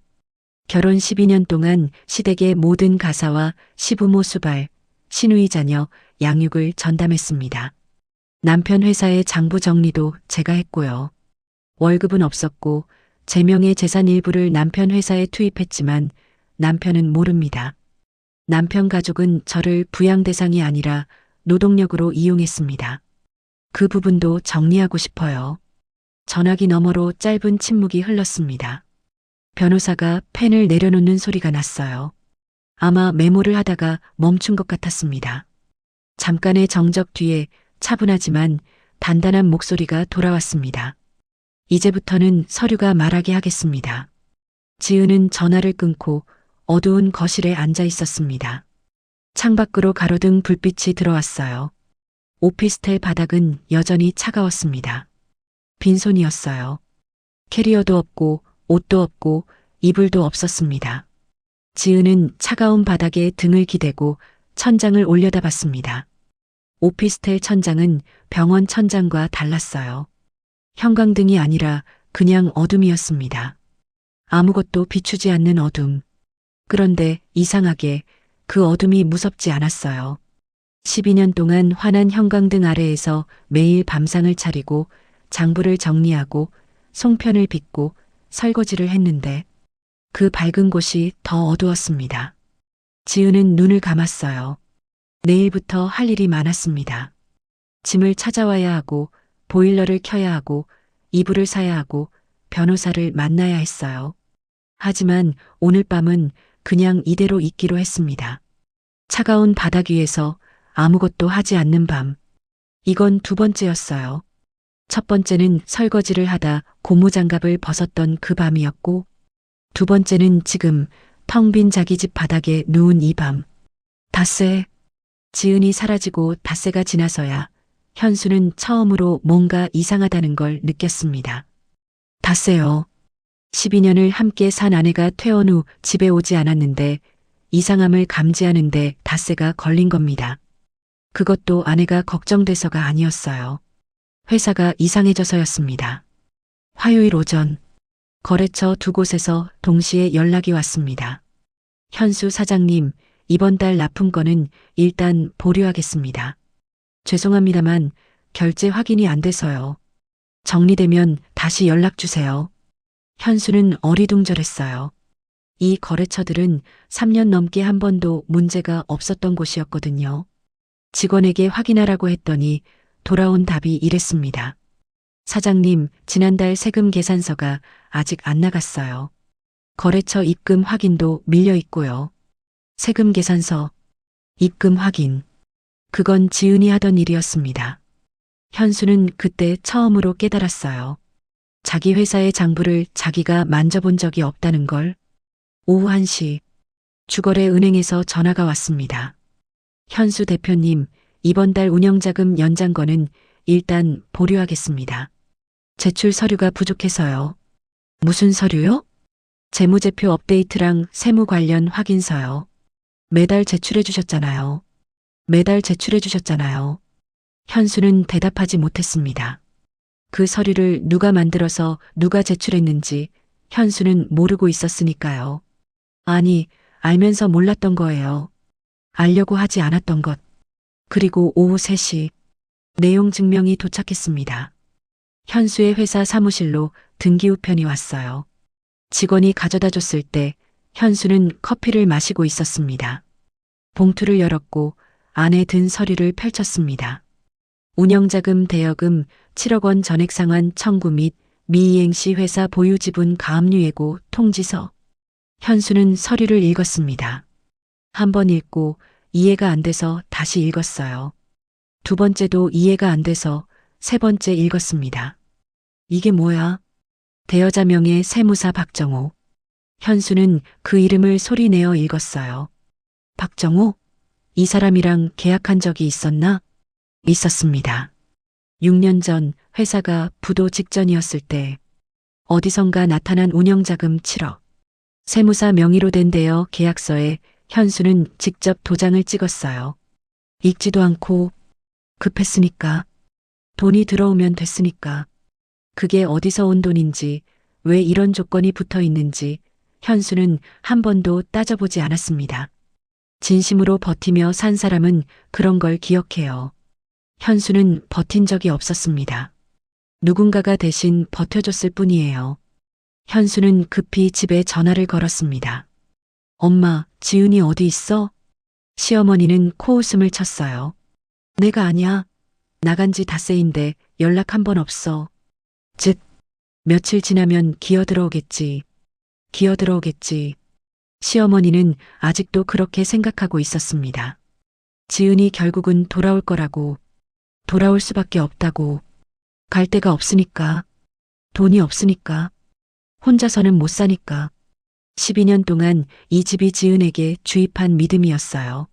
[SPEAKER 1] 결혼 12년 동안 시댁의 모든 가사와 시부모 수발, 시누이 자녀, 양육을 전담했습니다. 남편 회사의 장부 정리도 제가 했고요. 월급은 없었고 제명의 재산 일부를 남편 회사에 투입했지만 남편은 모릅니다. 남편 가족은 저를 부양 대상이 아니라 노동력으로 이용했습니다. 그 부분도 정리하고 싶어요. 전화기 너머로 짧은 침묵이 흘렀습니다. 변호사가 펜을 내려놓는 소리가 났어요. 아마 메모를 하다가 멈춘 것 같았습니다. 잠깐의 정적 뒤에 차분하지만 단단한 목소리가 돌아왔습니다. 이제부터는 서류가 말하게 하겠습니다. 지은은 전화를 끊고 어두운 거실에 앉아 있었습니다. 창밖으로 가로등 불빛이 들어왔어요. 오피스텔 바닥은 여전히 차가웠습니다. 빈손이었어요. 캐리어도 없고 옷도 없고 이불도 없었습니다. 지은은 차가운 바닥에 등을 기대고 천장을 올려다봤습니다. 오피스텔 천장은 병원 천장과 달랐어요. 형광등이 아니라 그냥 어둠이었습니다. 아무것도 비추지 않는 어둠. 그런데 이상하게 그 어둠이 무섭지 않았어요. 12년 동안 환한 형광등 아래에서 매일 밤상을 차리고 장부를 정리하고 송편을 빚고 설거지를 했는데 그 밝은 곳이 더 어두웠습니다. 지은은 눈을 감았어요. 내일부터 할 일이 많았습니다. 짐을 찾아와야 하고 보일러를 켜야 하고 이불을 사야 하고 변호사를 만나야 했어요. 하지만 오늘 밤은 그냥 이대로 있기로 했습니다. 차가운 바닥 위에서 아무것도 하지 않는 밤. 이건 두 번째였어요. 첫 번째는 설거지를 하다 고무장갑을 벗었던 그 밤이었고, 두 번째는 지금 텅 빈 자기 집 바닥에 누운 이 밤. 닷새. 지은이 사라지고 닷새가 지나서야 현수는 처음으로 뭔가 이상하다는 걸 느꼈습니다. 닷새요. 12년을 함께 산 아내가 퇴원 후 집에 오지 않았는데 이상함을 감지하는데 닷새가 걸린 겁니다. 그것도 아내가 걱정돼서가 아니었어요. 회사가 이상해져서였습니다. 화요일 오전 거래처 두 곳에서 동시에 연락이 왔습니다. 현수 사장님, 이번 달 납품건은 일단 보류하겠습니다. 죄송합니다만 결제 확인이 안 돼서요. 정리되면 다시 연락 주세요. 현수는 어리둥절했어요. 이 거래처들은 3년 넘게 한 번도 문제가 없었던 곳이었거든요. 직원에게 확인하라고 했더니 돌아온 답이 이랬습니다. 사장님, 지난달 세금 계산서가 아직 안 나갔어요. 거래처 입금 확인도 밀려 있고요. 세금 계산서, 입금 확인. 그건 지은이 하던 일이었습니다. 현수는 그때 처음으로 깨달았어요. 자기 회사의 장부를 자기가 만져본 적이 없다는 걸. 오후 1시, 주거래 은행에서 전화가 왔습니다. 현수 대표님, 이번 달 운영자금 연장건은 일단 보류하겠습니다. 제출 서류가 부족해서요. 무슨 서류요? 재무제표 업데이트랑 세무 관련 확인서요. 매달 제출해 주셨잖아요. 매달 제출해 주셨잖아요. 현수는 대답하지 못했습니다. 그 서류를 누가 만들어서 누가 제출했는지 현수는 모르고 있었으니까요. 아니, 알면서 몰랐던 거예요. 알려고 하지 않았던 것. 그리고 오후 3시 내용 증명이 도착했습니다. 현수의 회사 사무실로 등기우편이 왔어요. 직원이 가져다 줬을 때 현수는 커피를 마시고 있었습니다. 봉투를 열었고 안에 든 서류를 펼쳤습니다. 운영자금 대여금 7억 원 전액 상환 청구 및 미이행시 회사 보유 지분 가압류 예고 통지서. 현수는 서류를 읽었습니다. 한 번 읽고 이해가 안 돼서 다시 읽었어요. 두 번째도 이해가 안 돼서 세 번째 읽었습니다. 이게 뭐야? 대여자 명의 세무사 박정호. 현수는 그 이름을 소리내어 읽었어요. 박정호? 이 사람이랑 계약한 적이 있었나? 있었습니다. 6년 전 회사가 부도 직전이었을 때 어디선가 나타난 운영자금 7억. 세무사 명의로 된 대여 계약서에 현수는 직접 도장을 찍었어요. 읽지도 않고 급했으니까. 돈이 들어오면 됐으니까. 그게 어디서 온 돈인지, 왜 이런 조건이 붙어 있는지 현수는 한 번도 따져보지 않았습니다. 진심으로 버티며 산 사람은 그런 걸 기억해요. 현수는 버틴 적이 없었습니다. 누군가가 대신 버텨줬을 뿐이에요. 현수는 급히 집에 전화를 걸었습니다. 엄마, 지은이 어디 있어? 시어머니는 코웃음을 쳤어요. 내가 아냐. 나간 지 닷새인데 연락 한 번 없어. 즉, 며칠 지나면 기어들어오겠지. 기어들어오겠지. 시어머니는 아직도 그렇게 생각하고 있었습니다. 지은이 결국은 돌아올 거라고. 돌아올 수밖에 없다고. 갈 데가 없으니까. 돈이 없으니까. 혼자서는 못 사니까. 12년 동안 이 집이 지은에게 주입한 믿음이었어요.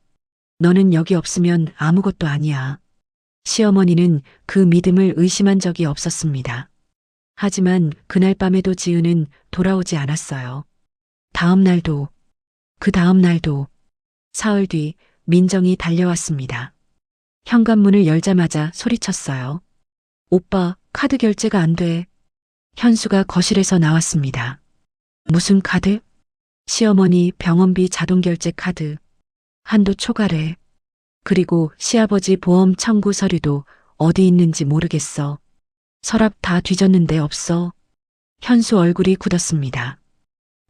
[SPEAKER 1] 너는 여기 없으면 아무것도 아니야. 시어머니는 그 믿음을 의심한 적이 없었습니다. 하지만 그날 밤에도 지은은 돌아오지 않았어요. 다음 날도, 그 다음 날도. 사흘 뒤 민정이 달려왔습니다. 현관문을 열자마자 소리쳤어요. 오빠, 카드 결제가 안 돼. 현수가 거실에서 나왔습니다. 무슨 카드? 시어머니 병원비 자동결제 카드. 한도 초과래. 그리고 시아버지 보험 청구 서류도 어디 있는지 모르겠어. 서랍 다 뒤졌는데 없어. 현수 얼굴이 굳었습니다.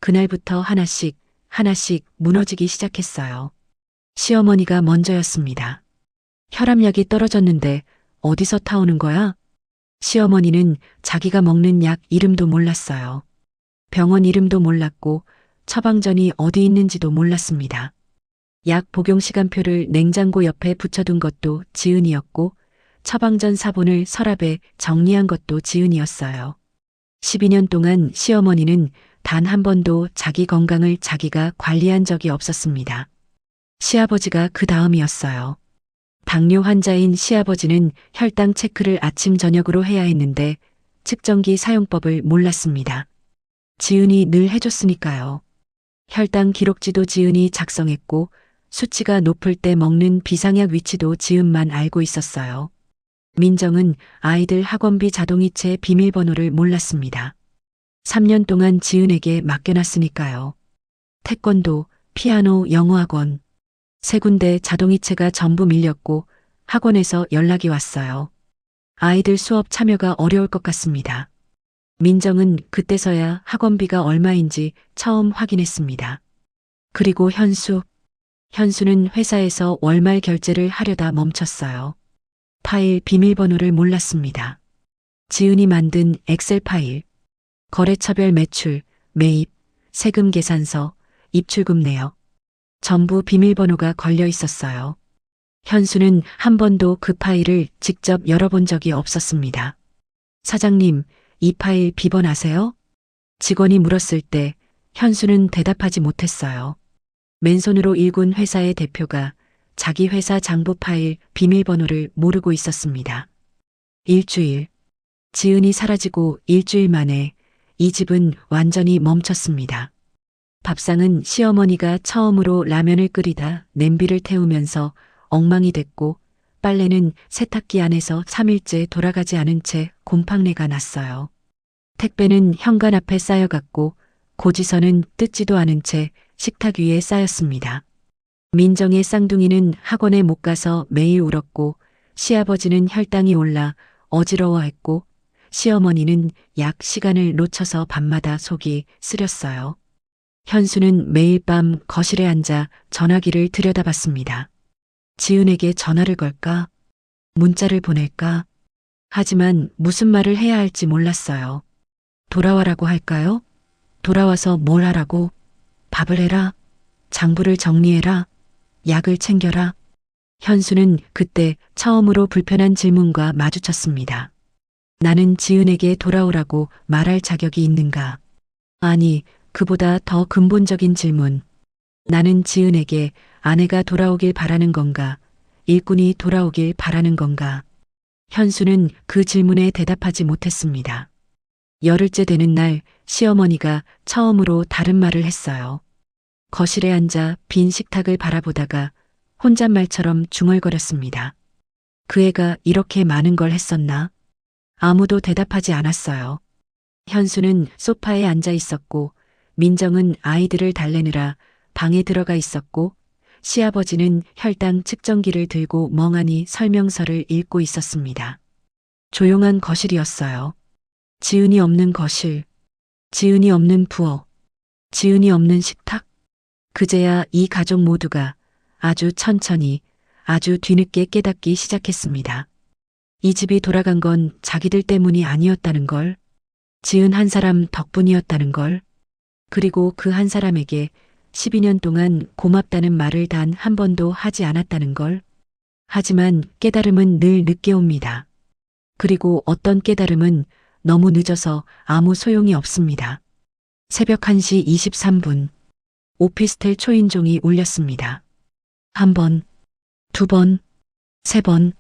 [SPEAKER 1] 그날부터 하나씩 하나씩 무너지기 시작했어요. 시어머니가 먼저였습니다. 혈압약이 떨어졌는데 어디서 타오는 거야? 시어머니는 자기가 먹는 약 이름도 몰랐어요. 병원 이름도 몰랐고 처방전이 어디 있는지도 몰랐습니다. 약 복용 시간표를 냉장고 옆에 붙여둔 것도 지은이었고 처방전 사본을 서랍에 정리한 것도 지은이었어요. 12년 동안 시어머니는 단 한 번도 자기 건강을 자기가 관리한 적이 없었습니다. 시아버지가 그 다음이었어요. 당뇨 환자인 시아버지는 혈당 체크를 아침 저녁으로 해야 했는데 측정기 사용법을 몰랐습니다. 지은이 늘 해줬으니까요. 혈당 기록지도 지은이 작성했고 수치가 높을 때 먹는 비상약 위치도 지은만 알고 있었어요. 민정은 아이들 학원비 자동이체 비밀번호를 몰랐습니다. 3년 동안 지은에게 맡겨놨으니까요. 태권도, 피아노, 영어학원. 3군데 자동이체가 전부 밀렸고 학원에서 연락이 왔어요. 아이들 수업 참여가 어려울 것 같습니다. 민정은 그때서야 학원비가 얼마인지 처음 확인했습니다. 그리고 현수는 회사에서 월말 결제를 하려다 멈췄어요. 파일 비밀번호를 몰랐습니다. 지은이 만든 엑셀 파일, 거래처별 매출, 매입, 세금 계산서, 입출금 내역, 전부 비밀번호가 걸려 있었어요. 현수는 한 번도 그 파일을 직접 열어본 적이 없었습니다. 사장님, 이 파일 비번 아세요? 직원이 물었을 때 현수는 대답하지 못했어요. 맨손으로 일군 회사의 대표가 자기 회사 장부 파일 비밀번호를 모르고 있었습니다. 일주일. 지은이 사라지고 일주일 만에 이 집은 완전히 멈췄습니다. 밥상은 시어머니가 처음으로 라면을 끓이다 냄비를 태우면서 엉망이 됐고 빨래는 세탁기 안에서 3일째 돌아가지 않은 채 곰팡내가 났어요. 택배는 현관 앞에 쌓여갔고 고지서는 뜯지도 않은 채 식탁 위에 쌓였습니다. 민정의 쌍둥이는 학원에 못 가서 매일 울었고 시아버지는 혈당이 올라 어지러워했고 시어머니는 약 시간을 놓쳐서 밤마다 속이 쓰렸어요. 현수는 매일 밤 거실에 앉아 전화기를 들여다봤습니다. 지은에게 전화를 걸까? 문자를 보낼까? 하지만 무슨 말을 해야 할지 몰랐어요. 돌아와라고 할까요? 돌아와서 뭘 하라고? 밥을 해라. 장부를 정리해라. 약을 챙겨라. 현수는 그때 처음으로 불편한 질문과 마주쳤습니다. 나는 지은에게 돌아오라고 말할 자격이 있는가? 아니, 그보다 더 근본적인 질문. 나는 지은에게 아내가 돌아오길 바라는 건가? 일꾼이 돌아오길 바라는 건가? 현수는 그 질문에 대답하지 못했습니다. 열흘째 되는 날 시어머니가 처음으로 다른 말을 했어요. 거실에 앉아 빈 식탁을 바라보다가 혼잣말처럼 중얼거렸습니다. 그 애가 이렇게 많은 걸 했었나? 아무도 대답하지 않았어요. 현수는 소파에 앉아 있었고 민정은 아이들을 달래느라 방에 들어가 있었고 시아버지는 혈당 측정기를 들고 멍하니 설명서를 읽고 있었습니다. 조용한 거실이었어요. 지은이 없는 거실, 지은이 없는 부엌, 지은이 없는 식탁. 그제야 이 가족 모두가 아주 천천히, 아주 뒤늦게 깨닫기 시작했습니다. 이 집이 돌아간 건 자기들 때문이 아니었다는 걸, 지은 한 사람 덕분이었다는 걸, 그리고 그 한 사람에게 12년 동안 고맙다는 말을 단 한 번도 하지 않았다는 걸. 하지만 깨달음은 늘 늦게 옵니다. 그리고 어떤 깨달음은 너무 늦어서 아무 소용이 없습니다. 새벽 1시 23분. 오피스텔 초인종이 울렸습니다. 한 번, 두 번, 세 번.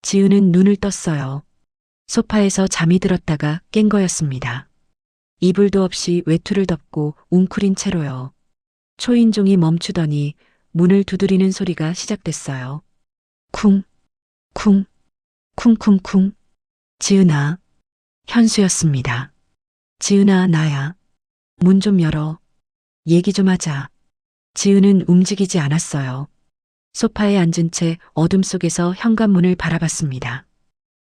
[SPEAKER 1] 지은은 눈을 떴어요. 소파에서 잠이 들었다가 깬 거였습니다. 이불도 없이 외투를 덮고 웅크린 채로요. 초인종이 멈추더니 문을 두드리는 소리가 시작됐어요. 쿵, 쿵, 쿵쿵쿵. 지은아. 현수였습니다. 지은아, 나야. 문 좀 열어. 얘기 좀 하자. 지은은 움직이지 않았어요. 소파에 앉은 채 어둠 속에서 현관문을 바라봤습니다.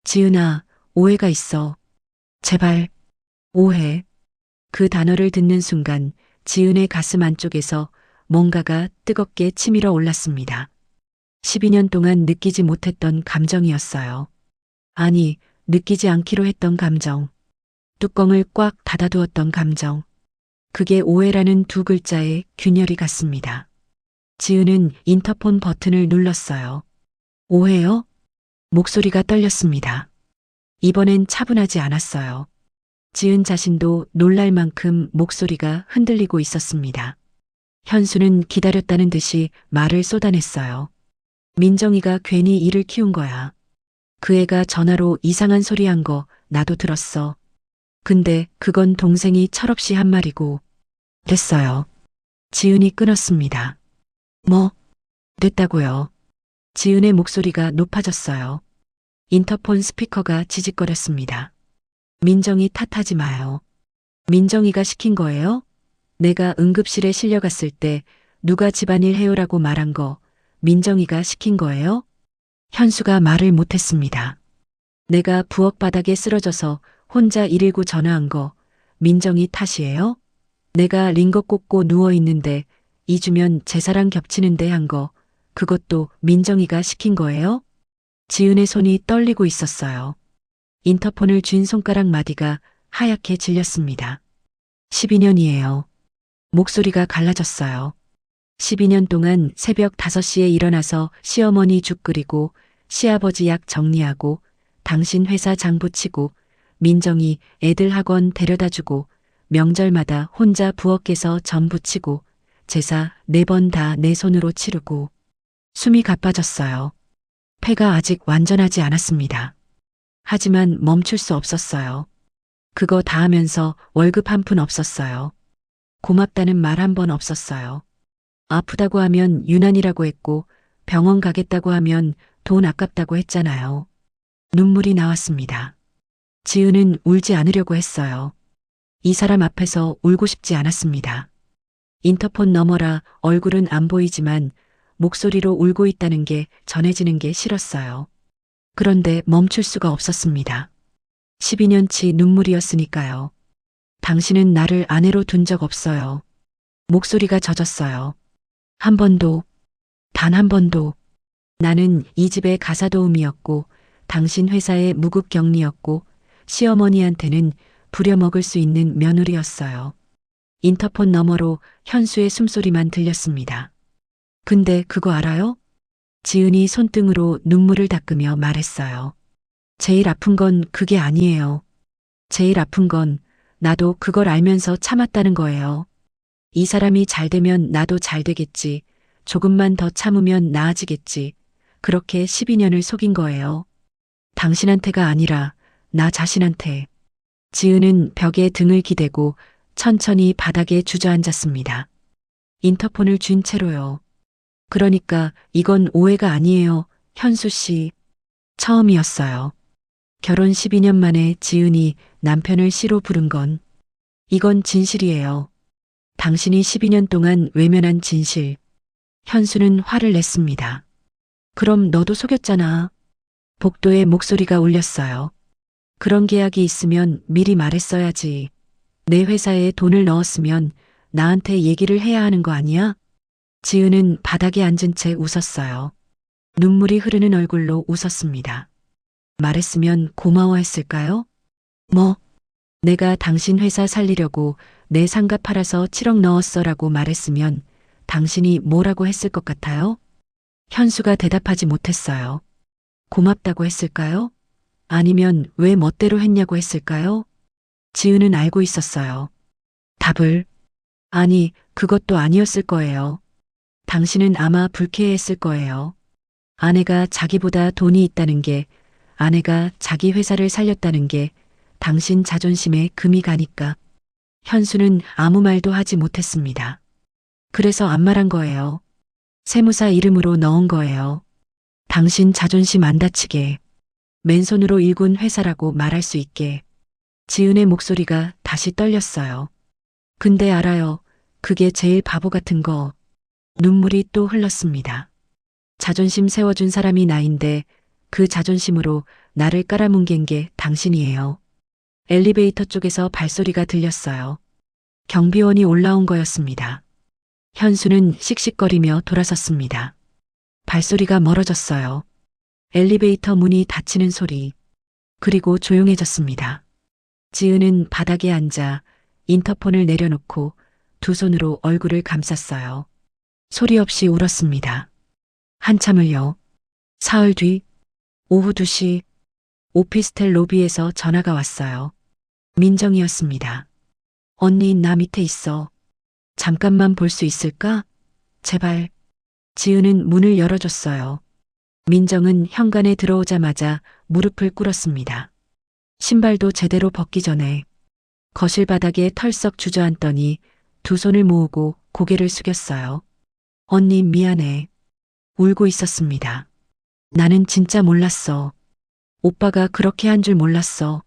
[SPEAKER 1] 지은아, 오해가 있어. 제발, 오해. 그 단어를 듣는 순간 지은의 가슴 안쪽에서 뭔가가 뜨겁게 치밀어 올랐습니다. 12년 동안 느끼지 못했던 감정이었어요. 아니, 느끼지 않기로 했던 감정. 뚜껑을 꽉 닫아두었던 감정. 그게 오해라는 두 글자에 균열이 갔습니다. 지은은 인터폰 버튼을 눌렀어요. 오해요? 목소리가 떨렸습니다. 이번엔 차분하지 않았어요. 지은 자신도 놀랄 만큼 목소리가 흔들리고 있었습니다. 현수는 기다렸다는 듯이 말을 쏟아냈어요. 민정이가 괜히 일을 키운 거야. 그 애가 전화로 이상한 소리 한 거 나도 들었어. 근데 그건 동생이 철없이 한 말이고. 됐어요. 지은이 끊었습니다. 뭐? 됐다고요. 지은의 목소리가 높아졌어요. 인터폰 스피커가 지직거렸습니다. 민정이 탓하지 마요. 민정이가 시킨 거예요? 내가 응급실에 실려갔을 때 누가 집안일 해요라고 말한 거 민정이가 시킨 거예요? 현수가 말을 못했습니다. 내가 부엌 바닥에 쓰러져서 혼자 119 전화한 거 민정이 탓이에요? 내가 링거 꽂고 누워있는데 2주면 제사랑 겹치는데 한 거 그것도 민정이가 시킨 거예요? 지은의 손이 떨리고 있었어요. 인터폰을 쥔 손가락 마디가 하얗게 질렸습니다. 12년이에요. 목소리가 갈라졌어요. 12년 동안 새벽 5시에 일어나서 시어머니 죽 끓이고 시아버지 약 정리하고 당신 회사 장부 치고 민정이 애들 학원 데려다주고 명절마다 혼자 부엌에서 전 부치고 제사 4번 다 내 손으로 치르고 숨이 가빠졌어요. 폐가 아직 완전하지 않았습니다. 하지만 멈출 수 없었어요. 그거 다 하면서 월급 한 푼 없었어요. 고맙다는 말 한 번 없었어요. 아프다고 하면 유난이라고 했고 병원 가겠다고 하면 돈 아깝다고 했잖아요. 눈물이 나왔습니다. 지은은 울지 않으려고 했어요. 이 사람 앞에서 울고 싶지 않았습니다. 인터폰 너머라 얼굴은 안 보이지만 목소리로 울고 있다는 게 전해지는 게 싫었어요. 그런데 멈출 수가 없었습니다. 12년치 눈물이었으니까요. 당신은 나를 아내로 둔 적 없어요. 목소리가 젖었어요. 한 번도, 단 한 번도. 나는 이 집의 가사도우미였고 당신 회사의 무급 격리였고 시어머니한테는 부려먹을 수 있는 며느리였어요. 인터폰 너머로 현수의 숨소리만 들렸습니다. 근데 그거 알아요? 지은이 손등으로 눈물을 닦으며 말했어요. 제일 아픈 건 그게 아니에요. 제일 아픈 건 나도 그걸 알면서 참았다는 거예요. 이 사람이 잘 되면 나도 잘 되겠지. 조금만 더 참으면 나아지겠지. 그렇게 12년을 속인 거예요. 당신한테가 아니라 나 자신한테. 지은은 벽에 등을 기대고 천천히 바닥에 주저앉았습니다. 인터폰을 쥔 채로요. 그러니까 이건 오해가 아니에요. 현수 씨. 처음이었어요. 결혼 12년 만에 지은이 남편을 씨로 부른 건 이건 진실이에요. 당신이 12년 동안 외면한 진실. 현수는 화를 냈습니다. 그럼 너도 속였잖아. 복도의 목소리가 울렸어요. 그런 계약이 있으면 미리 말했어야지. 내 회사에 돈을 넣었으면 나한테 얘기를 해야 하는 거 아니야? 지은은 바닥에 앉은 채 웃었어요. 눈물이 흐르는 얼굴로 웃었습니다. 말했으면 고마워했을까요? 뭐? 내가 당신 회사 살리려고 내 상가 팔아서 7억 넣었어라고 말했으면 당신이 뭐라고 했을 것 같아요? 현수가 대답하지 못했어요. 고맙다고 했을까요? 아니면 왜 멋대로 했냐고 했을까요? 지은은 알고 있었어요. 답을. 아니, 그것도 아니었을 거예요. 당신은 아마 불쾌했을 거예요. 아내가 자기보다 돈이 있다는 게, 아내가 자기 회사를 살렸다는 게 당신 자존심에 금이 가니까. 현수는 아무 말도 하지 못했습니다. 그래서 안 말한 거예요. 세무사 이름으로 넣은 거예요. 당신 자존심 안 다치게. 맨손으로 일군 회사라고 말할 수 있게. 지은의 목소리가 다시 떨렸어요. 근데 알아요. 그게 제일 바보 같은 거. 눈물이 또 흘렀습니다. 자존심 세워준 사람이 나인데 그 자존심으로 나를 깔아뭉갠 게 당신이에요. 엘리베이터 쪽에서 발소리가 들렸어요. 경비원이 올라온 거였습니다. 현수는 씩씩거리며 돌아섰습니다. 발소리가 멀어졌어요. 엘리베이터 문이 닫히는 소리. 그리고 조용해졌습니다. 지은은 바닥에 앉아 인터폰을 내려놓고 두 손으로 얼굴을 감쌌어요. 소리 없이 울었습니다. 한참을요. 사흘 뒤 오후 2시 오피스텔 로비에서 전화가 왔어요. 민정이었습니다. 언니 나 밑에 있어. 잠깐만 볼 수 있을까? 제발. 지은은 문을 열어줬어요. 민정은 현관에 들어오자마자 무릎을 꿇었습니다. 신발도 제대로 벗기 전에 거실 바닥에 털썩 주저앉더니 두 손을 모으고 고개를 숙였어요. 언니 미안해. 울고 있었습니다. 나는 진짜 몰랐어. 오빠가 그렇게 한 줄 몰랐어.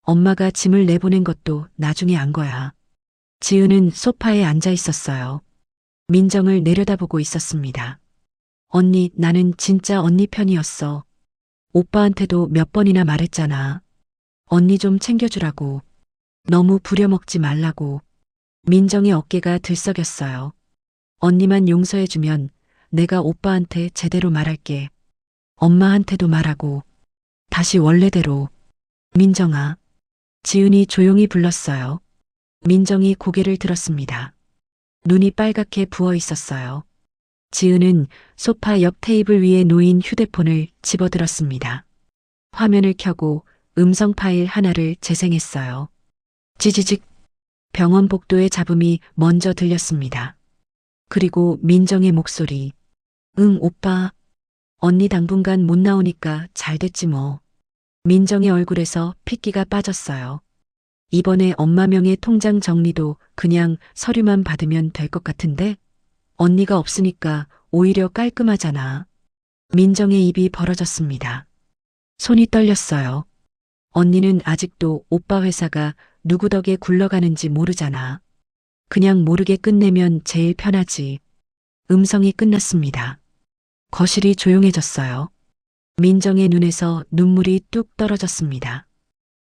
[SPEAKER 1] 엄마가 짐을 내보낸 것도 나중에 안 거야. 지은은 소파에 앉아 있었어요. 민정을 내려다보고 있었습니다. 언니, 나는 진짜 언니 편이었어. 오빠한테도 몇 번이나 말했잖아. 언니 좀 챙겨주라고. 너무 부려먹지 말라고. 민정의 어깨가 들썩였어요. 언니만 용서해주면 내가 오빠한테 제대로 말할게. 엄마한테도 말하고. 다시 원래대로. 민정아. 지은이 조용히 불렀어요. 민정이 고개를 들었습니다. 눈이 빨갛게 부어 있었어요. 지은은 소파 옆 테이블 위에 놓인 휴대폰을 집어들었습니다. 화면을 켜고 음성 파일 하나를 재생했어요. 지지직. 병원 복도의 잡음이 먼저 들렸습니다. 그리고 민정의 목소리. 응, 오빠. 언니 당분간 못 나오니까 잘 됐지 뭐. 민정의 얼굴에서 핏기가 빠졌어요. 이번에 엄마 명의 통장 정리도 그냥 서류만 받으면 될 것 같은데? 언니가 없으니까 오히려 깔끔하잖아. 민정의 입이 벌어졌습니다. 손이 떨렸어요. 언니는 아직도 오빠 회사가 누구 덕에 굴러가는지 모르잖아. 그냥 모르게 끝내면 제일 편하지. 음성이 끝났습니다. 거실이 조용해졌어요. 민정의 눈에서 눈물이 뚝 떨어졌습니다.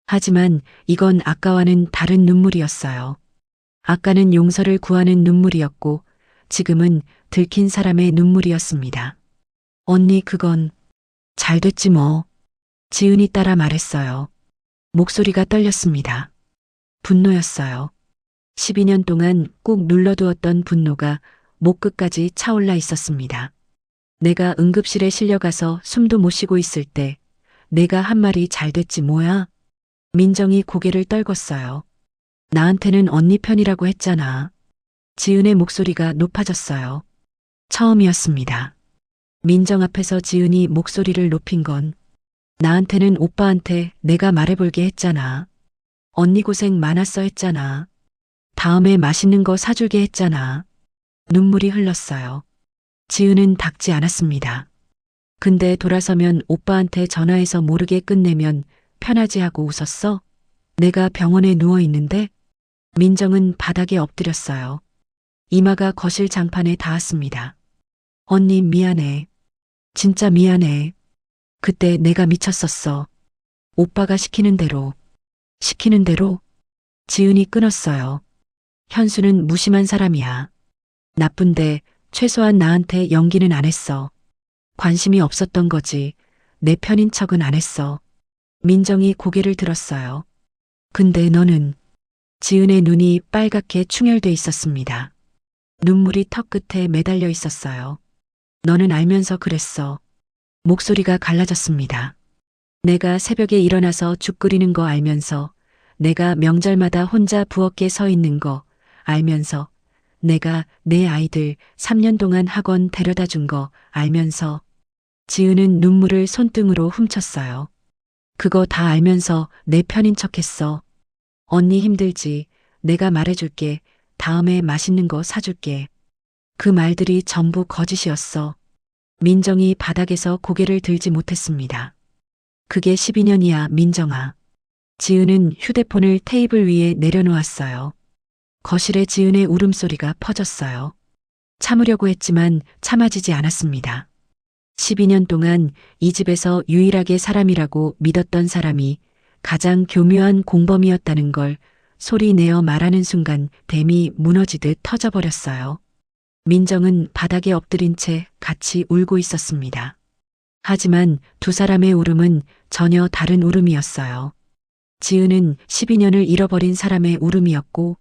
[SPEAKER 1] 하지만 이건 아까와는 다른 눈물이었어요. 아까는 용서를 구하는 눈물이었고 지금은 들킨 사람의 눈물이었습니다. 언니 그건 잘 됐지 뭐. 지은이 따라 말했어요. 목소리가 떨렸습니다. 분노였어요. 12년 동안 꾹 눌러두었던 분노가 목 끝까지 차올라 있었습니다. 내가 응급실에 실려가서 숨도 못 쉬고 있을 때 내가 한 말이 잘 됐지 뭐야? 민정이 고개를 떨궜어요. 나한테는 언니 편이라고 했잖아. 지은의 목소리가 높아졌어요. 처음이었습니다. 민정 앞에서 지은이 목소리를 높인 건 나한테는 오빠한테 내가 말해볼게 했잖아. 언니 고생 많았어 했잖아. 다음에 맛있는 거 사줄게 했잖아. 눈물이 흘렀어요. 지은은 닦지 않았습니다. 근데 돌아서면 오빠한테 전화해서 모르게 끝내면 편하지 하고 웃었어? 내가 병원에 누워 있는데? 민정은 바닥에 엎드렸어요. 이마가 거실 장판에 닿았습니다. 언니 미안해. 진짜 미안해. 그때 내가 미쳤었어. 오빠가 시키는 대로. 시키는 대로? 지은이 끊었어요. 현수는 무심한 사람이야. 나쁜데 최소한 나한테 연기는 안 했어. 관심이 없었던 거지. 내 편인 척은 안 했어. 민정이 고개를 들었어요. 근데 너는 지은의 눈이 빨갛게 충혈돼 있었습니다. 눈물이 턱 끝에 매달려 있었어요. 너는 알면서 그랬어. 목소리가 갈라졌습니다. 내가 새벽에 일어나서 죽 끓이는 거 알면서, 내가 명절마다 혼자 부엌에 서 있는 거 알면서, 내가 내 아이들 3년 동안 학원 데려다 준 거 알면서. 지은은 눈물을 손등으로 훔쳤어요. 그거 다 알면서 내 편인 척했어. 언니 힘들지. 내가 말해줄게. 다음에 맛있는 거 사줄게. 그 말들이 전부 거짓이었어. 민정이 바닥에서 고개를 들지 못했습니다. 그게 12년이야, 민정아. 지은은 휴대폰을 테이블 위에 내려놓았어요. 거실에 지은의 울음소리가 퍼졌어요. 참으려고 했지만 참아지지 않았습니다. 12년 동안 이 집에서 유일하게 사람이라고 믿었던 사람이 가장 교묘한 공범이었다는 걸 소리 내어 말하는 순간 댐이 무너지듯 터져버렸어요. 민정은 바닥에 엎드린 채 같이 울고 있었습니다. 하지만 두 사람의 울음은 전혀 다른 울음이었어요. 지은은 12년을 잃어버린 사람의 울음이었고,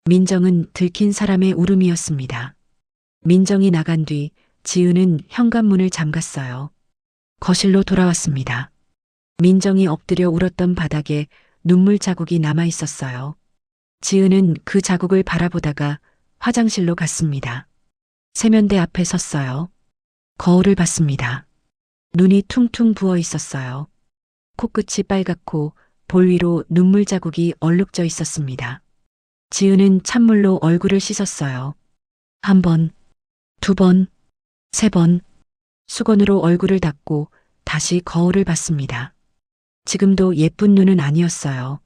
[SPEAKER 1] 민정은 들킨 사람의 울음이었습니다. 민정이 나간 뒤 지은은 현관문을 잠갔어요. 거실로 돌아왔습니다. 민정이 엎드려 울었던 바닥에 눈물 자국이 남아 있었어요. 지은은 그 자국을 바라보다가 화장실로 갔습니다. 세면대 앞에 섰어요. 거울을 봤습니다. 눈이 퉁퉁 부어 있었어요. 코끝이 빨갛고 볼 위로 눈물 자국이 얼룩져 있었습니다. 지은은 찬물로 얼굴을 씻었어요. 한 번, 두 번, 세 번, 수건으로 얼굴을 닦고 다시 거울을 봤습니다. 지금도 예쁜 눈은 아니었어요.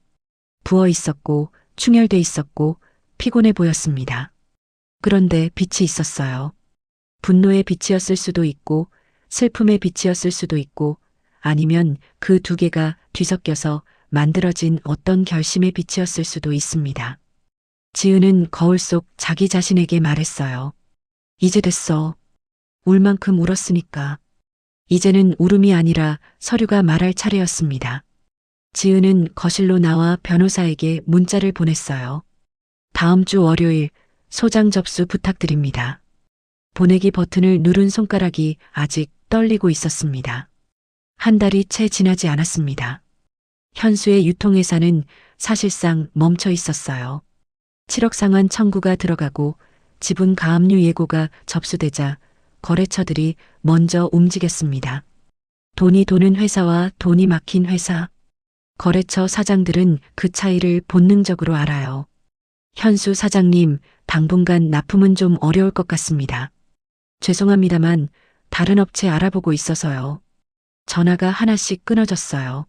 [SPEAKER 1] 부어 있었고 충혈돼 있었고 피곤해 보였습니다. 그런데 빛이 있었어요. 분노의 빛이었을 수도 있고 슬픔의 빛이었을 수도 있고 아니면 그 두 개가 뒤섞여서 만들어진 어떤 결심의 빛이었을 수도 있습니다. 지은은 거울 속 자기 자신에게 말했어요. 이제 됐어. 울 만큼 울었으니까. 이제는 울음이 아니라 서류가 말할 차례였습니다. 지은은 거실로 나와 변호사에게 문자를 보냈어요. 다음 주 월요일 소장 접수 부탁드립니다. 보내기 버튼을 누른 손가락이 아직 떨리고 있었습니다. 한 달이 채 지나지 않았습니다. 현수의 유통회사는 사실상 멈춰 있었어요. 7억 상환 청구가 들어가고 지분 가압류 예고가 접수되자 거래처들이 먼저 움직였습니다. 돈이 도는 회사와 돈이 막힌 회사. 거래처 사장들은 그 차이를 본능적으로 알아요. 현수 사장님, 당분간 납품은 좀 어려울 것 같습니다. 죄송합니다만 다른 업체 알아보고 있어서요. 전화가 하나씩 끊어졌어요.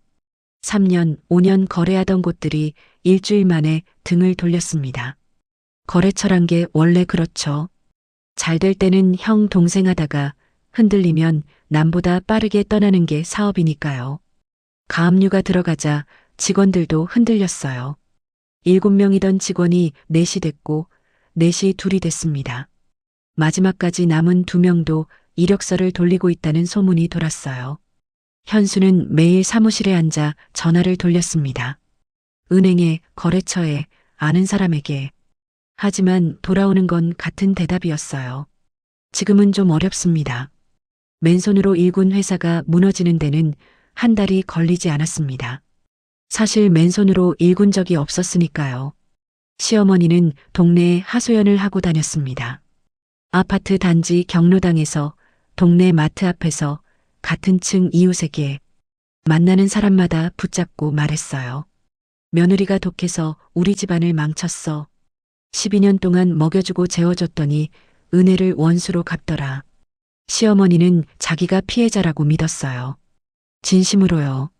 [SPEAKER 1] 3년, 5년 거래하던 곳들이 일주일 만에 등을 돌렸습니다. 거래처란 게 원래 그렇죠. 잘 될 때는 형 동생 하다가 흔들리면 남보다 빠르게 떠나는 게 사업이니까요. 가압류가 들어가자 직원들도 흔들렸어요. 7명이던 직원이 4이 됐고 4이 2이 됐습니다. 마지막까지 남은 2명도 이력서를 돌리고 있다는 소문이 돌았어요. 현수는 매일 사무실에 앉아 전화를 돌렸습니다. 은행에, 거래처에, 아는 사람에게. 하지만 돌아오는 건 같은 대답이었어요. 지금은 좀 어렵습니다. 맨손으로 일군 회사가 무너지는 데는 한 달이 걸리지 않았습니다. 사실 맨손으로 일군 적이 없었으니까요. 시어머니는 동네에 하소연을 하고 다녔습니다. 아파트 단지 경로당에서, 동네 마트 앞에서, 같은 층 이웃에게 만나는 사람마다 붙잡고 말했어요. 며느리가 독해서 우리 집안을 망쳤어. 12년 동안 먹여주고 재워줬더니 은혜를 원수로 갚더라. 시어머니는 자기가 피해자라고 믿었어요. 진심으로요.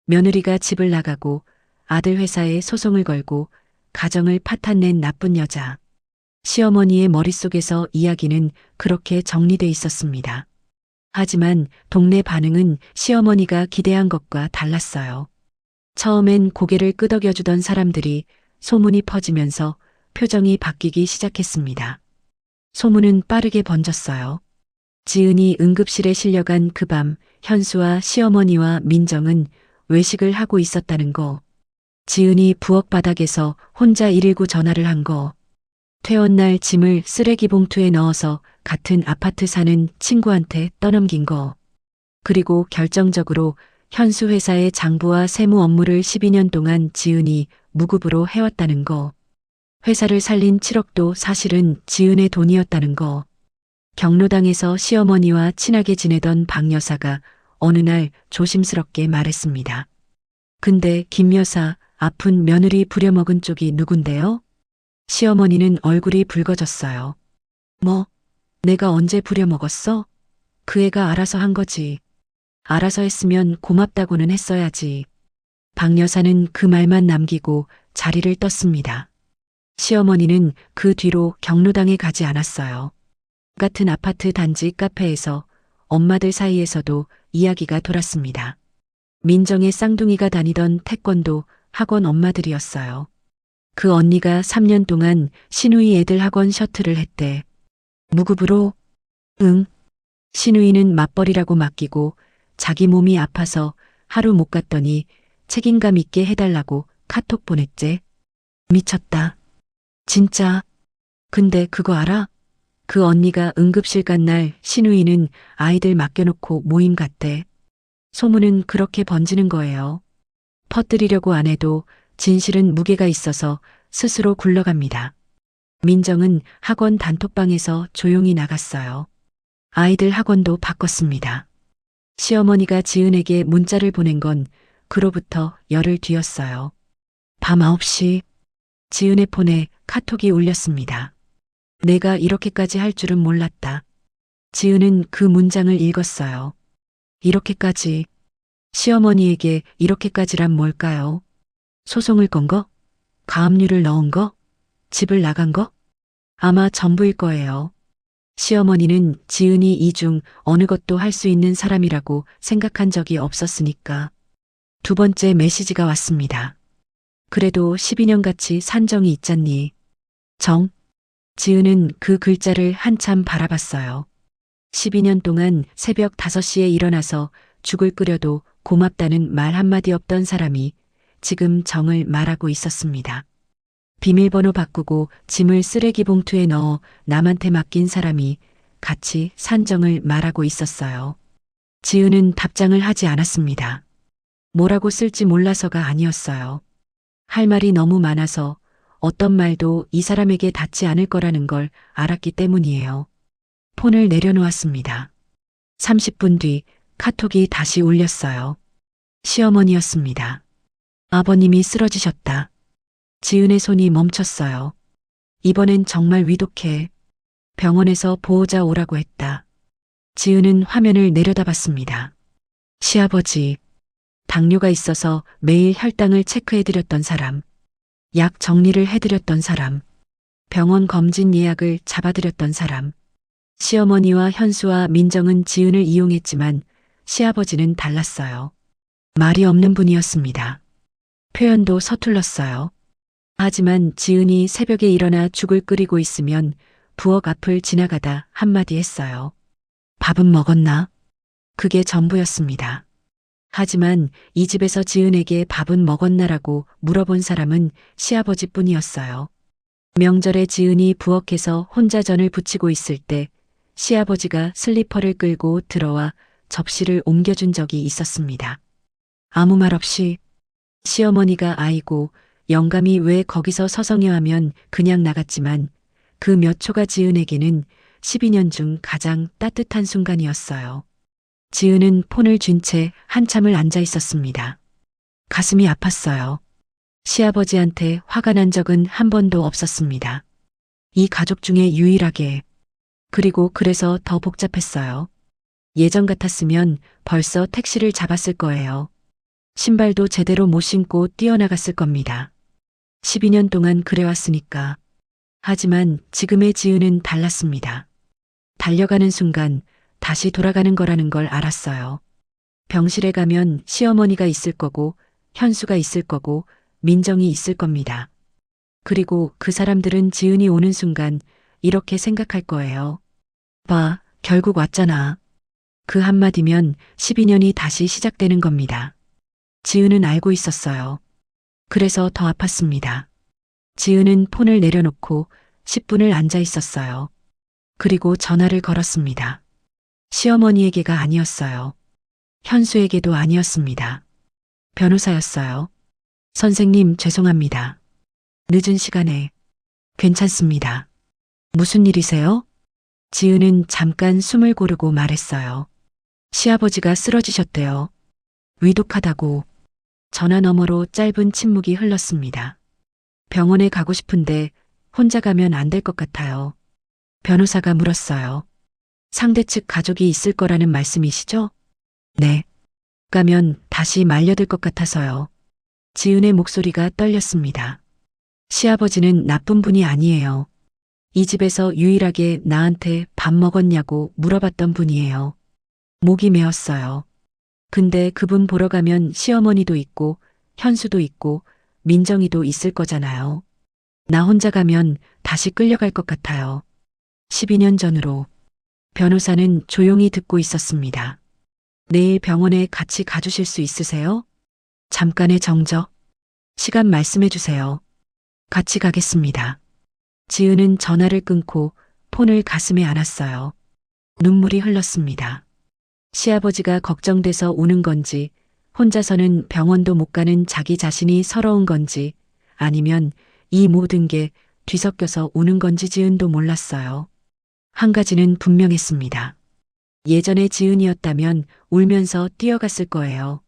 [SPEAKER 1] 며느리가 집을 나가고 아들 회사에 소송을 걸고 가정을 파탄낸 나쁜 여자. 시어머니의 머릿속에서 이야기는 그렇게 정리돼 있었습니다. 하지만 동네 반응은 시어머니가 기대한 것과 달랐어요. 처음엔 고개를 끄덕여주던 사람들이 소문이 퍼지면서 표정이 바뀌기 시작했습니다. 소문은 빠르게 번졌어요. 지은이 응급실에 실려간 그 밤 현수와 시어머니와 민정은 외식을 하고 있었다는 거. 지은이 부엌 바닥에서 혼자 119 전화를 한 거. 퇴원날 짐을 쓰레기 봉투에 넣어서 같은 아파트 사는 친구한테 떠넘긴 거. 그리고 결정적으로 현수 회사의 장부와 세무 업무를 12년 동안 지은이 무급으로 해왔다는 거. 회사를 살린 7억도 사실은 지은의 돈이었다는 거. 경로당에서 시어머니와 친하게 지내던 박 여사가 어느 날 조심스럽게 말했습니다. 근데 김 여사, 아픈 며느리 부려먹은 쪽이 누군데요? 시어머니는 얼굴이 붉어졌어요. 뭐, 내가 언제 부려먹었어? 그 애가 알아서 한 거지. 알아서 했으면 고맙다고는 했어야지. 박 여사는 그 말만 남기고 자리를 떴습니다. 시어머니는 그 뒤로 경로당에 가지 않았어요. 같은 아파트 단지 카페에서 엄마들 사이에서도 이야기가 돌았습니다. 민정의 쌍둥이가 다니던 태권도 학원 엄마들이었어요. 그 언니가 3년 동안 신우이 애들 학원 셔틀을 했대. 무급으로? 응. 신우이는 맞벌이라고 맡기고 자기 몸이 아파서 하루 못 갔더니 책임감 있게 해달라고 카톡 보냈제. 미쳤다. 진짜. 근데 그거 알아? 그 언니가 응급실 간 날 신우이는 아이들 맡겨놓고 모임 갔대. 소문은 그렇게 번지는 거예요. 퍼뜨리려고 안 해도 진실은 무게가 있어서 스스로 굴러갑니다. 민정은 학원 단톡방에서 조용히 나갔어요. 아이들 학원도 바꿨습니다. 시어머니가 지은에게 문자를 보낸 건 그로부터 열흘 뒤였어요. 밤 9시 지은의 폰에 카톡이 울렸습니다. 내가 이렇게까지 할 줄은 몰랐다. 지은은 그 문장을 읽었어요. 이렇게까지. 시어머니에게 이렇게까지란 뭘까요? 소송을 건 거? 가압류를 넣은 거? 집을 나간 거? 아마 전부일 거예요. 시어머니는 지은이 이 중 어느 것도 할 수 있는 사람이라고 생각한 적이 없었으니까. 두 번째 메시지가 왔습니다. 그래도 12년같이 산 정이 있잖니. 정. 지은은 그 글자를 한참 바라봤어요. 12년 동안 새벽 5시에 일어나서 죽을 끓여도 고맙다는 말 한마디 없던 사람이 지금 정을 말하고 있었습니다. 비밀번호 바꾸고 짐을 쓰레기 봉투에 넣어 남한테 맡긴 사람이 같이 산정을 말하고 있었어요. 지은은 답장을 하지 않았습니다. 뭐라고 쓸지 몰라서가 아니었어요. 할 말이 너무 많아서 어떤 말도 이 사람에게 닿지 않을 거라는 걸 알았기 때문이에요. 폰을 내려놓았습니다. 30분 뒤 카톡이 다시 울렸어요. 시어머니였습니다. 아버님이 쓰러지셨다. 지은의 손이 멈췄어요. 이번엔 정말 위독해. 병원에서 보호자 오라고 했다. 지은은 화면을 내려다봤습니다. 시아버지, 당뇨가 있어서 매일 혈당을 체크해드렸던 사람, 약 정리를 해드렸던 사람, 병원 검진 예약을 잡아드렸던 사람. 시어머니와 현수와 민정은 지은을 이용했지만 시아버지는 달랐어요. 말이 없는 분이었습니다. 표현도 서툴렀어요. 하지만 지은이 새벽에 일어나 죽을 끓이고 있으면 부엌 앞을 지나가다 한마디 했어요. 밥은 먹었나? 그게 전부였습니다. 하지만 이 집에서 지은에게 밥은 먹었나라고 물어본 사람은 시아버지뿐이었어요. 명절에 지은이 부엌에서 혼자 전을 부치고 있을 때 시아버지가 슬리퍼를 끌고 들어와 접시를 옮겨준 적이 있었습니다. 아무 말 없이 시어머니가 아이고 영감이 왜 거기서 서성여 하면 그냥 나갔지만 그 몇 초가 지은에게는 12년 중 가장 따뜻한 순간이었어요. 지은은 폰을 쥔 채 한참을 앉아 있었습니다. 가슴이 아팠어요. 시아버지한테 화가 난 적은 한 번도 없었습니다. 이 가족 중에 유일하게. 그리고 그래서 더 복잡했어요. 예전 같았으면 벌써 택시를 잡았을 거예요. 신발도 제대로 못 신고 뛰어나갔을 겁니다. 12년 동안 그래왔으니까. 하지만 지금의 지은은 달랐습니다. 달려가는 순간 다시 돌아가는 거라는 걸 알았어요. 병실에 가면 시어머니가 있을 거고 현수가 있을 거고 민정이 있을 겁니다. 그리고 그 사람들은 지은이 오는 순간 이렇게 생각할 거예요. 봐, 결국 왔잖아. 그 한마디면 12년이 다시 시작되는 겁니다. 지은은 알고 있었어요. 그래서 더 아팠습니다. 지은은 폰을 내려놓고 10분을 앉아 있었어요. 그리고 전화를 걸었습니다. 시어머니에게가 아니었어요. 현수에게도 아니었습니다. 변호사였어요. 선생님, 죄송합니다. 늦은 시간에. 괜찮습니다. 무슨 일이세요? 지은은 잠깐 숨을 고르고 말했어요. 시아버지가 쓰러지셨대요. 위독하다고. 전화 너머로 짧은 침묵이 흘렀습니다. 병원에 가고 싶은데 혼자 가면 안 될 것 같아요. 변호사가 물었어요. 상대 측 가족이 있을 거라는 말씀이시죠? 네. 가면 다시 말려들 것 같아서요. 지은의 목소리가 떨렸습니다. 시아버지는 나쁜 분이 아니에요. 이 집에서 유일하게 나한테 밥 먹었냐고 물어봤던 분이에요. 목이 메었어요. 근데 그분 보러 가면 시어머니도 있고 현수도 있고 민정이도 있을 거잖아요. 나 혼자 가면 다시 끌려갈 것 같아요. 12년 전으로. 변호사는 조용히 듣고 있었습니다. 내일 병원에 같이 가주실 수 있으세요? 잠깐의 정적. 시간 말씀해 주세요. 같이 가겠습니다. 지은은 전화를 끊고 폰을 가슴에 안았어요. 눈물이 흘렀습니다. 시아버지가 걱정돼서 우는 건지, 혼자서는 병원도 못 가는 자기 자신이 서러운 건지, 아니면 이 모든 게 뒤섞여서 우는 건지 지은도 몰랐어요. 한 가지는 분명했습니다. 예전의 지은이었다면 울면서 뛰어갔을 거예요.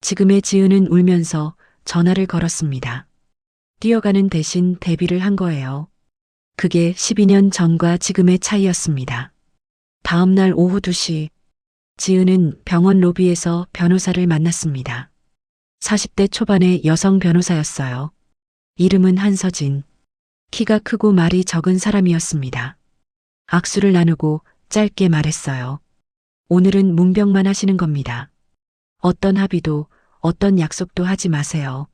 [SPEAKER 1] 지금의 지은은 울면서 전화를 걸었습니다. 뛰어가는 대신 대비를 한 거예요. 그게 12년 전과 지금의 차이였습니다. 다음 날 오후 2시, 지은은 병원 로비에서 변호사를 만났습니다. 40대 초반의 여성 변호사였어요. 이름은 한서진. 키가 크고 말이 적은 사람이었습니다. 악수를 나누고 짧게 말했어요. 오늘은 문병만 하시는 겁니다. 어떤 합의도 어떤 약속도 하지 마세요.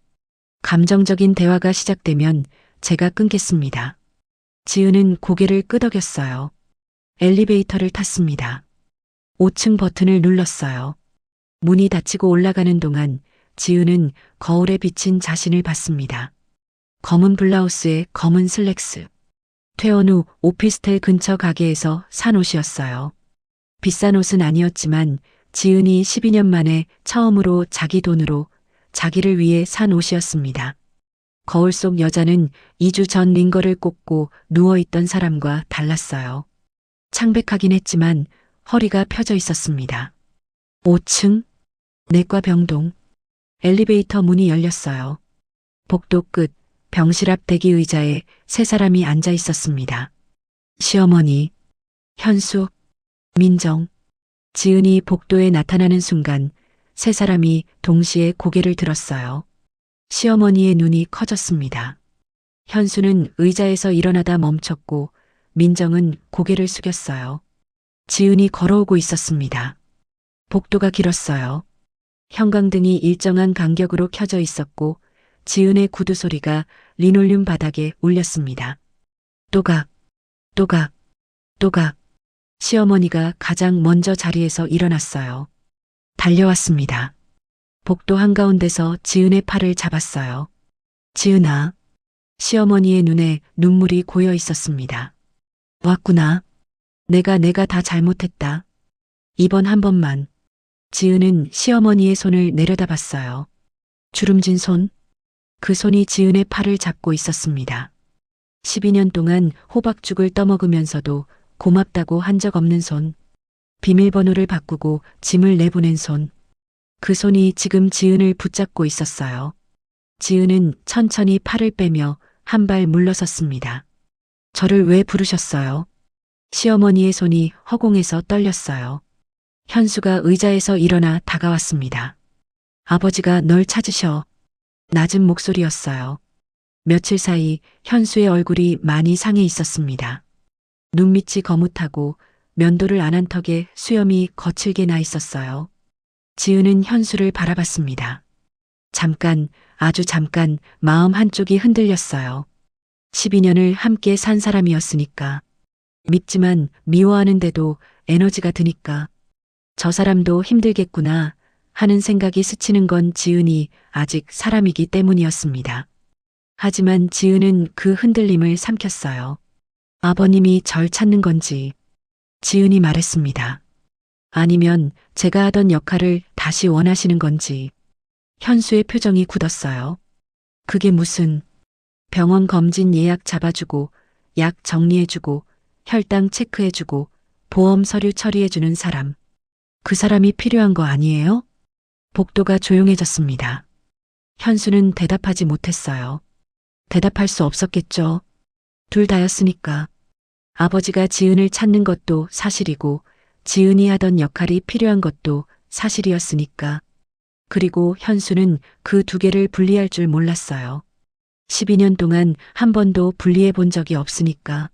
[SPEAKER 1] 감정적인 대화가 시작되면 제가 끊겠습니다. 지은은 고개를 끄덕였어요. 엘리베이터를 탔습니다. 5층 버튼을 눌렀어요. 문이 닫히고 올라가는 동안 지은은 거울에 비친 자신을 봤습니다. 검은 블라우스에 검은 슬랙스. 퇴원 후 오피스텔 근처 가게에서 산 옷이었어요. 비싼 옷은 아니었지만 지은이 12년 만에 처음으로 자기 돈으로 자기를 위해 산 옷이었습니다. 거울 속 여자는 2주 전 링거를 꽂고 누워있던 사람과 달랐어요. 창백하긴 했지만 허리가 펴져 있었습니다. 5층? 내과 병동. 엘리베이터 문이 열렸어요. 복도 끝 병실 앞 대기 의자에 3사람이 앉아 있었습니다. 시어머니, 현수, 민정. 지은이 복도에 나타나는 순간 3사람이 동시에 고개를 들었어요. 시어머니의 눈이 커졌습니다. 현수는 의자에서 일어나다 멈췄고 민정은 고개를 숙였어요. 지은이 걸어오고 있었습니다. 복도가 길었어요. 형광등이 일정한 간격으로 켜져 있었고 지은의 구두 소리가 리놀륨 바닥에 울렸습니다. 또각, 또각, 또각. 시어머니가 가장 먼저 자리에서 일어났어요. 달려왔습니다. 복도 한가운데서 지은의 팔을 잡았어요. 지은아. 시어머니의 눈에 눈물이 고여 있었습니다. 왔구나. 내가 다 잘못했다. 이번 한 번만. 지은은 시어머니의 손을 내려다봤어요. 주름진 손. 그 손이 지은의 팔을 잡고 있었습니다. 12년 동안 호박죽을 떠먹으면서도 고맙다고 한 적 없는 손. 비밀번호를 바꾸고 짐을 내보낸 손. 그 손이 지금 지은을 붙잡고 있었어요. 지은은 천천히 팔을 빼며 한 발 물러섰습니다. 저를 왜 부르셨어요? 시어머니의 손이 허공에서 떨렸어요. 현수가 의자에서 일어나 다가왔습니다. 아버지가 널 찾으셔. 낮은 목소리였어요. 며칠 사이 현수의 얼굴이 많이 상해 있었습니다. 눈밑이 거뭇하고 면도를 안 한 턱에 수염이 거칠게 나 있었어요. 지은은 현수를 바라봤습니다. 잠깐, 아주 잠깐 마음 한쪽이 흔들렸어요. 12년을 함께 산 사람이었으니까. 밉지만 미워하는데도 에너지가 드니까. 저 사람도 힘들겠구나 하는 생각이 스치는 건 지은이 아직 사람이기 때문이었습니다. 하지만 지은은 그 흔들림을 삼켰어요. 아버님이 절 찾는 건지. 지은이 말했습니다. 아니면 제가 하던 역할을 다시 원하시는 건지. 현수의 표정이 굳었어요. 그게 무슨. 병원 검진 예약 잡아주고 약 정리해주고 혈당 체크해주고 보험 서류 처리해주는 사람. 그 사람이 필요한 거 아니에요? 복도가 조용해졌습니다. 현수는 대답하지 못했어요. 대답할 수 없었겠죠. 둘 다였으니까. 아버지가 지은을 찾는 것도 사실이고 지은이 하던 역할이 필요한 것도 사실이었으니까. 그리고 현수는 그 두 개를 분리할 줄 몰랐어요. 12년 동안 한 번도 분리해 본 적이 없으니까.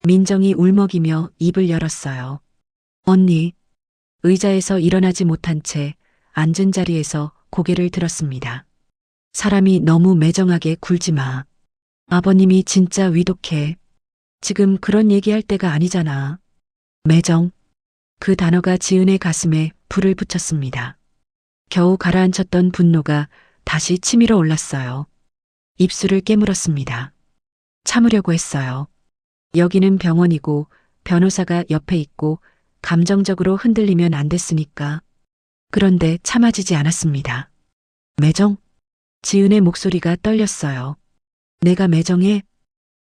[SPEAKER 1] 민정이 울먹이며 입을 열었어요. 언니. 의자에서 일어나지 못한 채 앉은 자리에서 고개를 들었습니다. 사람이 너무 매정하게 굴지 마. 아버님이 진짜 위독해. 지금 그런 얘기할 때가 아니잖아. 매정. 그 단어가 지은의 가슴에 불을 붙였습니다. 겨우 가라앉혔던 분노가 다시 치밀어 올랐어요. 입술을 깨물었습니다. 참으려고 했어요. 여기는 병원이고 변호사가 옆에 있고 감정적으로 흔들리면 안 됐으니까. 그런데 참아지지 않았습니다. 매정? 지은의 목소리가 떨렸어요. 내가 매정해?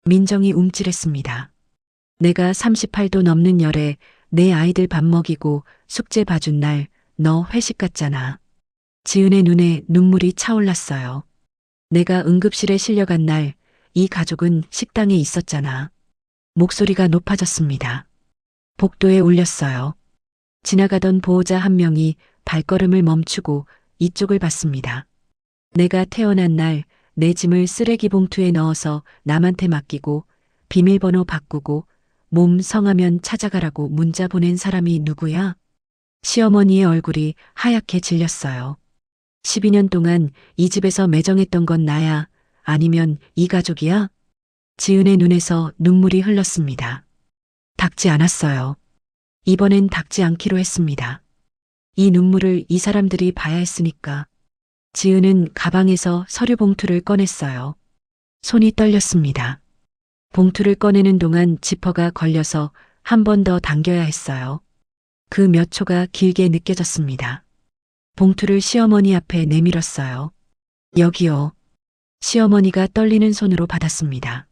[SPEAKER 1] 민정이 움찔했습니다. 내가 38도 넘는 열에 내 아이들 밥 먹이고 숙제 봐준 날 너 회식 갔잖아. 지은의 눈에 눈물이 차올랐어요. 내가 응급실에 실려간 날 이 가족은 식당에 있었잖아. 목소리가 높아졌습니다. 복도에 울렸어요. 지나가던 보호자 한 명이 발걸음을 멈추고 이쪽을 봤습니다. 내가 태어난 날 내 짐을 쓰레기 봉투에 넣어서 남한테 맡기고 비밀번호 바꾸고 몸 성하면 찾아가라고 문자 보낸 사람이 누구야? 시어머니의 얼굴이 하얗게 질렸어요. 12년 동안 이 집에서 매정했던 건 나야? 아니면 이 가족이야? 지은의 눈에서 눈물이 흘렀습니다. 닦지 않았어요. 이번엔 닦지 않기로 했습니다. 이 눈물을 이 사람들이 봐야 했으니까. 지은은 가방에서 서류 봉투를 꺼냈어요. 손이 떨렸습니다. 봉투를 꺼내는 동안 지퍼가 걸려서 한 번 더 당겨야 했어요. 그 몇 초가 길게 느껴졌습니다. 봉투를 시어머니 앞에 내밀었어요. 여기요. 시어머니가 떨리는 손으로 받았습니다.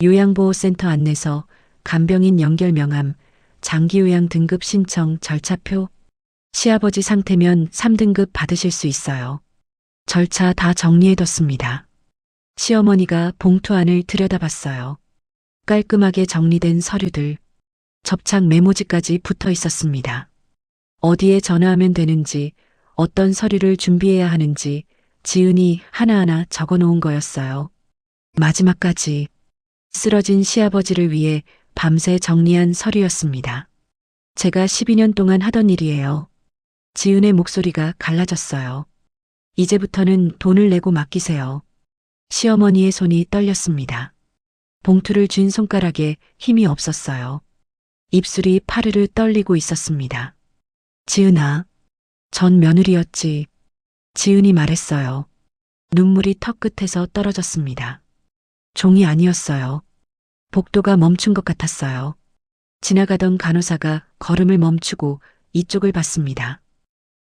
[SPEAKER 1] 요양보호센터 안내서, 간병인 연결 명함, 장기요양 등급 신청 절차표. 시아버지 상태면 3등급 받으실 수 있어요. 절차 다 정리해뒀습니다. 시어머니가 봉투 안을 들여다봤어요. 깔끔하게 정리된 서류들, 접착 메모지까지 붙어 있었습니다. 어디에 전화하면 되는지, 어떤 서류를 준비해야 하는지 지은이 하나하나 적어 놓은 거였어요. 마지막까지 쓰러진 시아버지를 위해 밤새 정리한 서류였습니다. 제가 12년 동안 하던 일이에요. 지은의 목소리가 갈라졌어요. 이제부터는 돈을 내고 맡기세요. 시어머니의 손이 떨렸습니다. 봉투를 쥔 손가락에 힘이 없었어요. 입술이 파르르 떨리고 있었습니다. 지은아, 전 며느리였지. 지은이 말했어요. 눈물이 턱끝에서 떨어졌습니다. 종이 아니었어요. 복도가 멈춘 것 같았어요. 지나가던 간호사가 걸음을 멈추고 이쪽을 봤습니다.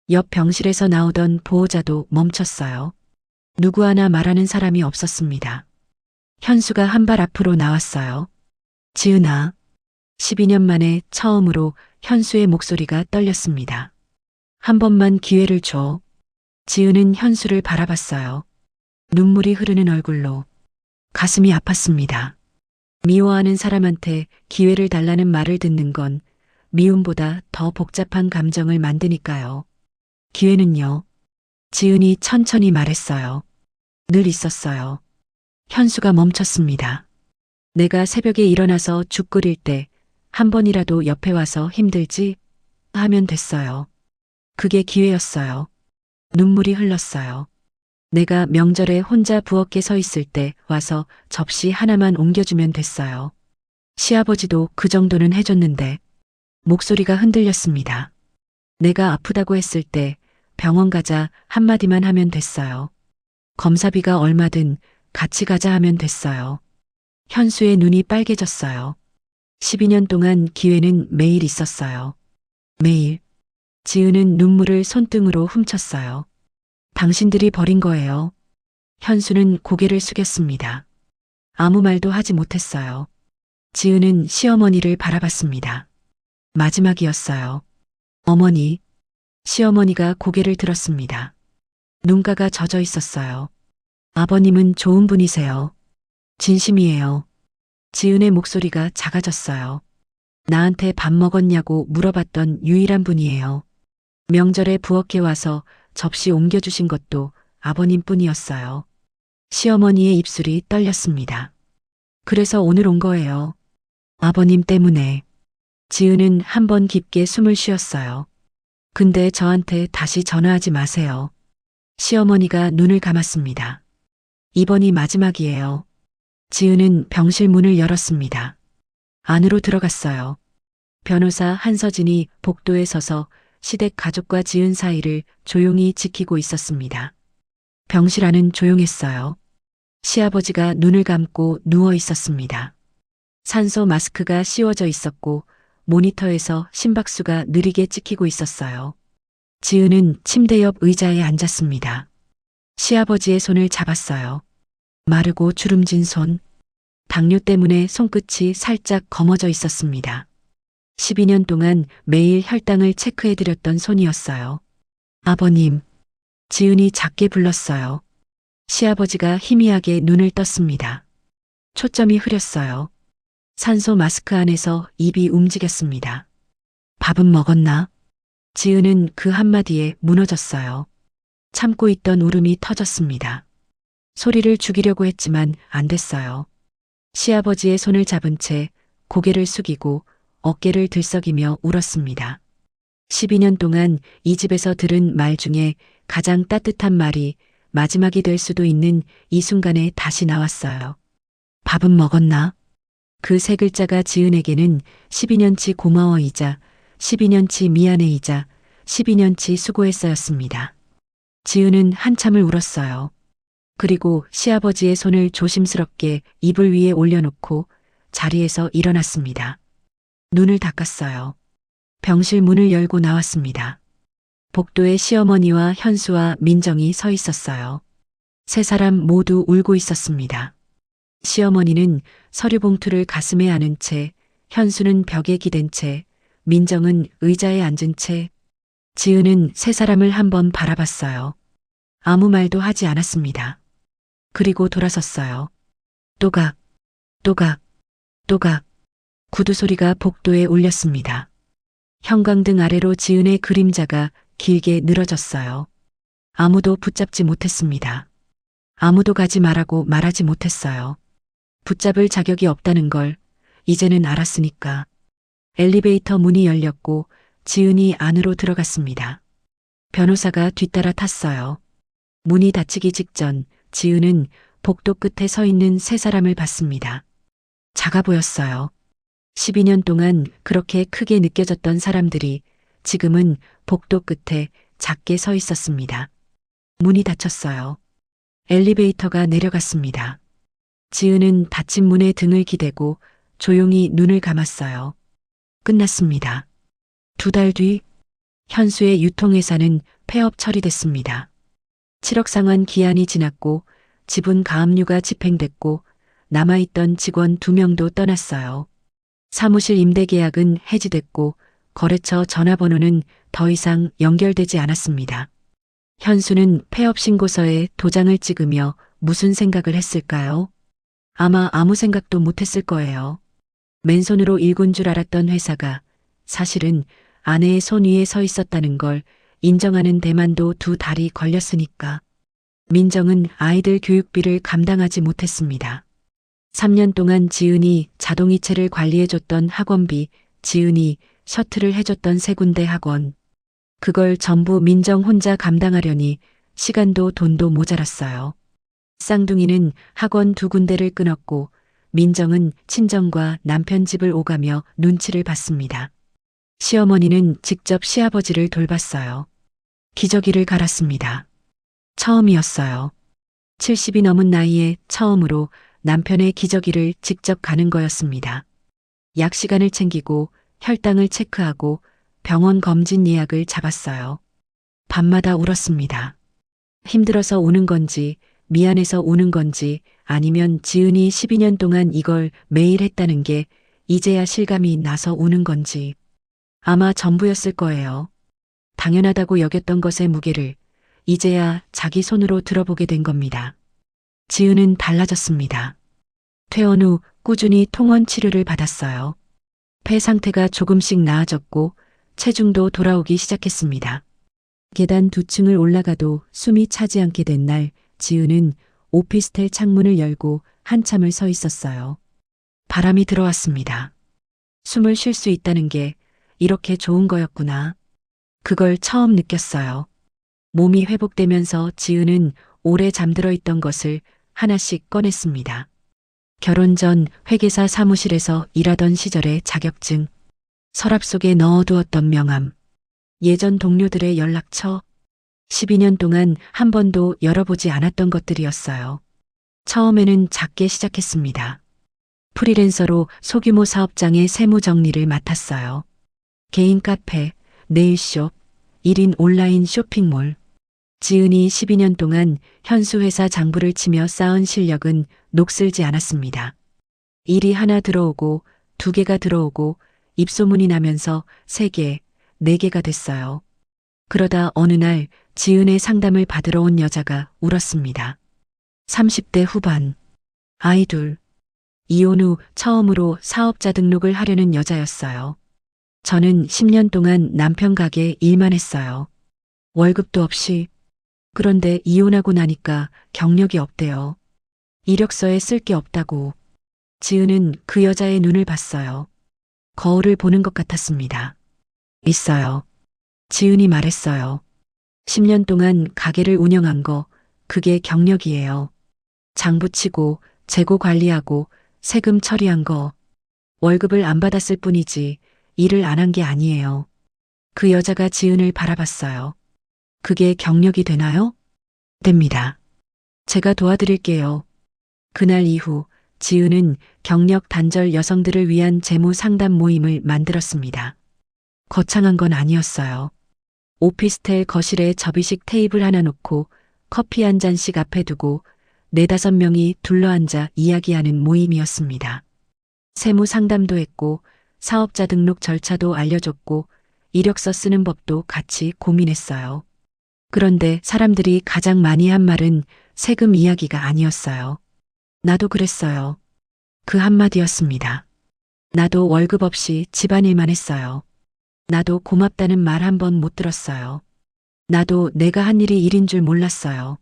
[SPEAKER 1] 옆 병실에서 나오던 보호자도 멈췄어요. 누구 하나 말하는 사람이 없었습니다. 현수가 한 발 앞으로 나왔어요. 지은아. 12년 만에 처음으로 현수의 목소리가 떨렸습니다. 한 번만 기회를 줘. 지은은 현수를 바라봤어요. 눈물이 흐르는 얼굴로. 가슴이 아팠습니다. 미워하는 사람한테 기회를 달라는 말을 듣는 건 미움보다 더 복잡한 감정을 만드니까요. 기회는요. 지은이 천천히 말했어요. 늘 있었어요. 현수가 멈췄습니다. 내가 새벽에 일어나서 죽 끓일 때 한 번이라도 옆에 와서 힘들지 하면 됐어요. 그게 기회였어요. 눈물이 흘렀어요. 내가 명절에 혼자 부엌에 서 있을 때 와서 접시 하나만 옮겨주면 됐어요. 시아버지도 그 정도는 해줬는데 목소리가 흔들렸습니다. 내가 아프다고 했을 때 병원 가자 한마디만 하면 됐어요. 검사비가 얼마든 같이 가자 하면 됐어요. 현수의 눈이 빨개졌어요. 12년 동안 기회는 매일 있었어요. 매일. 지은은 눈물을 손등으로 훔쳤어요. 당신들이 버린 거예요. 현수는 고개를 숙였습니다. 아무 말도 하지 못했어요. 지은은 시어머니를 바라봤습니다. 마지막이었어요. 어머니. 시어머니가 고개를 들었습니다. 눈가가 젖어 있었어요. 아버님은 좋은 분이세요. 진심이에요. 지은의 목소리가 작아졌어요. 나한테 밥 먹었냐고 물어봤던 유일한 분이에요. 명절에 부엌에 와서 접시 옮겨주신 것도 아버님 뿐이었어요. 시어머니의 입술이 떨렸습니다. 그래서 오늘 온 거예요. 아버님 때문에. 지은은 한 번 깊게 숨을 쉬었어요. 근데 저한테 다시 전화하지 마세요. 시어머니가 눈을 감았습니다. 이번이 마지막이에요. 지은은 병실 문을 열었습니다. 안으로 들어갔어요. 변호사 한서진이 복도에 서서 시댁 가족과 지은 사이를 조용히 지키고 있었습니다. 병실 안은 조용했어요. 시아버지가 눈을 감고 누워 있었습니다. 산소 마스크가 씌워져 있었고 모니터에서 심박수가 느리게 찍히고 있었어요. 지은은 침대 옆 의자에 앉았습니다. 시아버지의 손을 잡았어요. 마르고 주름진 손. 당뇨 때문에 손끝이 살짝 검어져 있었습니다. 12년 동안 매일 혈당을 체크해드렸던 손이었어요. 아버님. 지은이 작게 불렀어요. 시아버지가 희미하게 눈을 떴습니다. 초점이 흐렸어요. 산소 마스크 안에서 입이 움직였습니다. 밥은 먹었나? 지은은 그 한마디에 무너졌어요. 참고 있던 울음이 터졌습니다. 소리를 죽이려고 했지만 안 됐어요. 시아버지의 손을 잡은 채 고개를 숙이고 어깨를 들썩이며 울었습니다. 12년 동안 이 집에서 들은 말 중에 가장 따뜻한 말이 마지막이 될 수도 있는 이 순간에 다시 나왔어요. 밥은 먹었나? 그 세 글자가 지은에게는 12년치 고마워이자 12년치 미안해이자 12년치 수고했어였습니다. 지은은 한참을 울었어요. 그리고 시아버지의 손을 조심스럽게 이불 위에 올려놓고 자리에서 일어났습니다. 눈을 닦았어요. 병실 문을 열고 나왔습니다. 복도에 시어머니와 현수와 민정이 서 있었어요. 세 사람 모두 울고 있었습니다. 시어머니는 서류 봉투를 가슴에 안은 채, 현수는 벽에 기댄 채, 민정은 의자에 앉은 채, 지은은 세 사람을 한번 바라봤어요. 아무 말도 하지 않았습니다. 그리고 돌아섰어요. 또각, 또각, 또각. 구두 소리가 복도에 울렸습니다. 형광등 아래로 지은의 그림자가 길게 늘어졌어요. 아무도 붙잡지 못했습니다. 아무도 가지 말라고 말하지 못했어요. 붙잡을 자격이 없다는 걸 이제는 알았으니까. 엘리베이터 문이 열렸고 지은이 안으로 들어갔습니다. 변호사가 뒤따라 탔어요. 문이 닫히기 직전 지은은 복도 끝에 서 있는 세 사람을 봤습니다. 작아 보였어요. 12년 동안 그렇게 크게 느껴졌던 사람들이 지금은 복도 끝에 작게 서 있었습니다. 문이 닫혔어요. 엘리베이터가 내려갔습니다. 지은은 닫힌 문에 등을 기대고 조용히 눈을 감았어요. 끝났습니다. 2달 뒤 현수의 유통회사는 폐업 처리됐습니다. 7억 상환 기한이 지났고 지분 가압류가 집행됐고 남아있던 직원 2명도 떠났어요. 사무실 임대 계약은 해지됐고 거래처 전화번호는 더 이상 연결되지 않았습니다. 현수는 폐업 신고서에 도장을 찍으며 무슨 생각을 했을까요? 아마 아무 생각도 못했을 거예요. 맨손으로 일군 줄 알았던 회사가 사실은 아내의 손 위에 서 있었다는 걸 인정하는 데만도 2달이 걸렸으니까. 민정은 아이들 교육비를 감당하지 못했습니다. 3년 동안 지은이 자동이체를 관리해줬던 학원비, 지은이 셔틀을 해줬던 3군데 학원. 그걸 전부 민정 혼자 감당하려니 시간도 돈도 모자랐어요. 쌍둥이는 학원 2군데를 끊었고 민정은 친정과 남편 집을 오가며 눈치를 봤습니다. 시어머니는 직접 시아버지를 돌봤어요. 기저귀를 갈았습니다. 처음이었어요. 70이 넘은 나이에 처음으로 남편의 기저귀를 직접 가는 거였습니다. 약 시간을 챙기고 혈당을 체크하고 병원 검진 예약을 잡았어요. 밤마다 울었습니다. 힘들어서 우는 건지 미안해서 우는 건지 아니면 지은이 12년 동안 이걸 매일 했다는 게 이제야 실감이 나서 우는 건지 아마 전부였을 거예요. 당연하다고 여겼던 것의 무게를 이제야 자기 손으로 들어보게 된 겁니다. 지은은 달라졌습니다. 퇴원 후 꾸준히 통원 치료를 받았어요. 폐 상태가 조금씩 나아졌고 체중도 돌아오기 시작했습니다. 계단 2층을 올라가도 숨이 차지 않게 된 날 지은은 오피스텔 창문을 열고 한참을 서 있었어요. 바람이 들어왔습니다. 숨을 쉴 수 있다는 게 이렇게 좋은 거였구나. 그걸 처음 느꼈어요. 몸이 회복되면서 지은은 오래 잠들어 있던 것을 하나씩 꺼냈습니다. 결혼 전 회계사 사무실에서 일하던 시절의 자격증, 서랍 속에 넣어두었던 명함, 예전 동료들의 연락처, 12년 동안 한 번도 열어보지 않았던 것들이었어요. 처음에는 작게 시작했습니다. 프리랜서로 소규모 사업장의 세무 정리를 맡았어요. 개인 카페, 네일숍, 1인 온라인 쇼핑몰. 지은이 12년 동안 현수 회사 장부를 치며 쌓은 실력은 녹슬지 않았습니다. 일이 하나 들어오고 2개가 들어오고 입소문이 나면서 3개, 4개가 됐어요. 그러다 어느 날 지은의 상담을 받으러 온 여자가 울었습니다. 30대 후반, 아이 2, 이혼 후 처음으로 사업자 등록을 하려는 여자였어요. 저는 10년 동안 남편 가게 일만 했어요. 월급도 없이. 그런데 이혼하고 나니까 경력이 없대요. 이력서에 쓸 게 없다고. 지은은 그 여자의 눈을 봤어요. 거울을 보는 것 같았습니다. 있어요. 지은이 말했어요. 10년 동안 가게를 운영한 거, 그게 경력이에요. 장부 치고, 재고 관리하고, 세금 처리한 거. 월급을 안 받았을 뿐이지, 일을 안 한 게 아니에요. 그 여자가 지은을 바라봤어요. 그게 경력이 되나요? 됩니다. 제가 도와드릴게요. 그날 이후 지은은 경력 단절 여성들을 위한 재무 상담 모임을 만들었습니다. 거창한 건 아니었어요. 오피스텔 거실에 접이식 테이블 하나 놓고 커피 한 잔씩 앞에 두고 4~5명이 둘러앉아 이야기하는 모임이었습니다. 세무 상담도 했고 사업자 등록 절차도 알려줬고 이력서 쓰는 법도 같이 고민했어요. 그런데 사람들이 가장 많이 한 말은 세금 이야기가 아니었어요. 나도 그랬어요. 그 한마디였습니다. 나도 월급 없이 집안일만 했어요. 나도 고맙다는 말 한 번 못 들었어요. 나도 내가 한 일이 일인 줄 몰랐어요.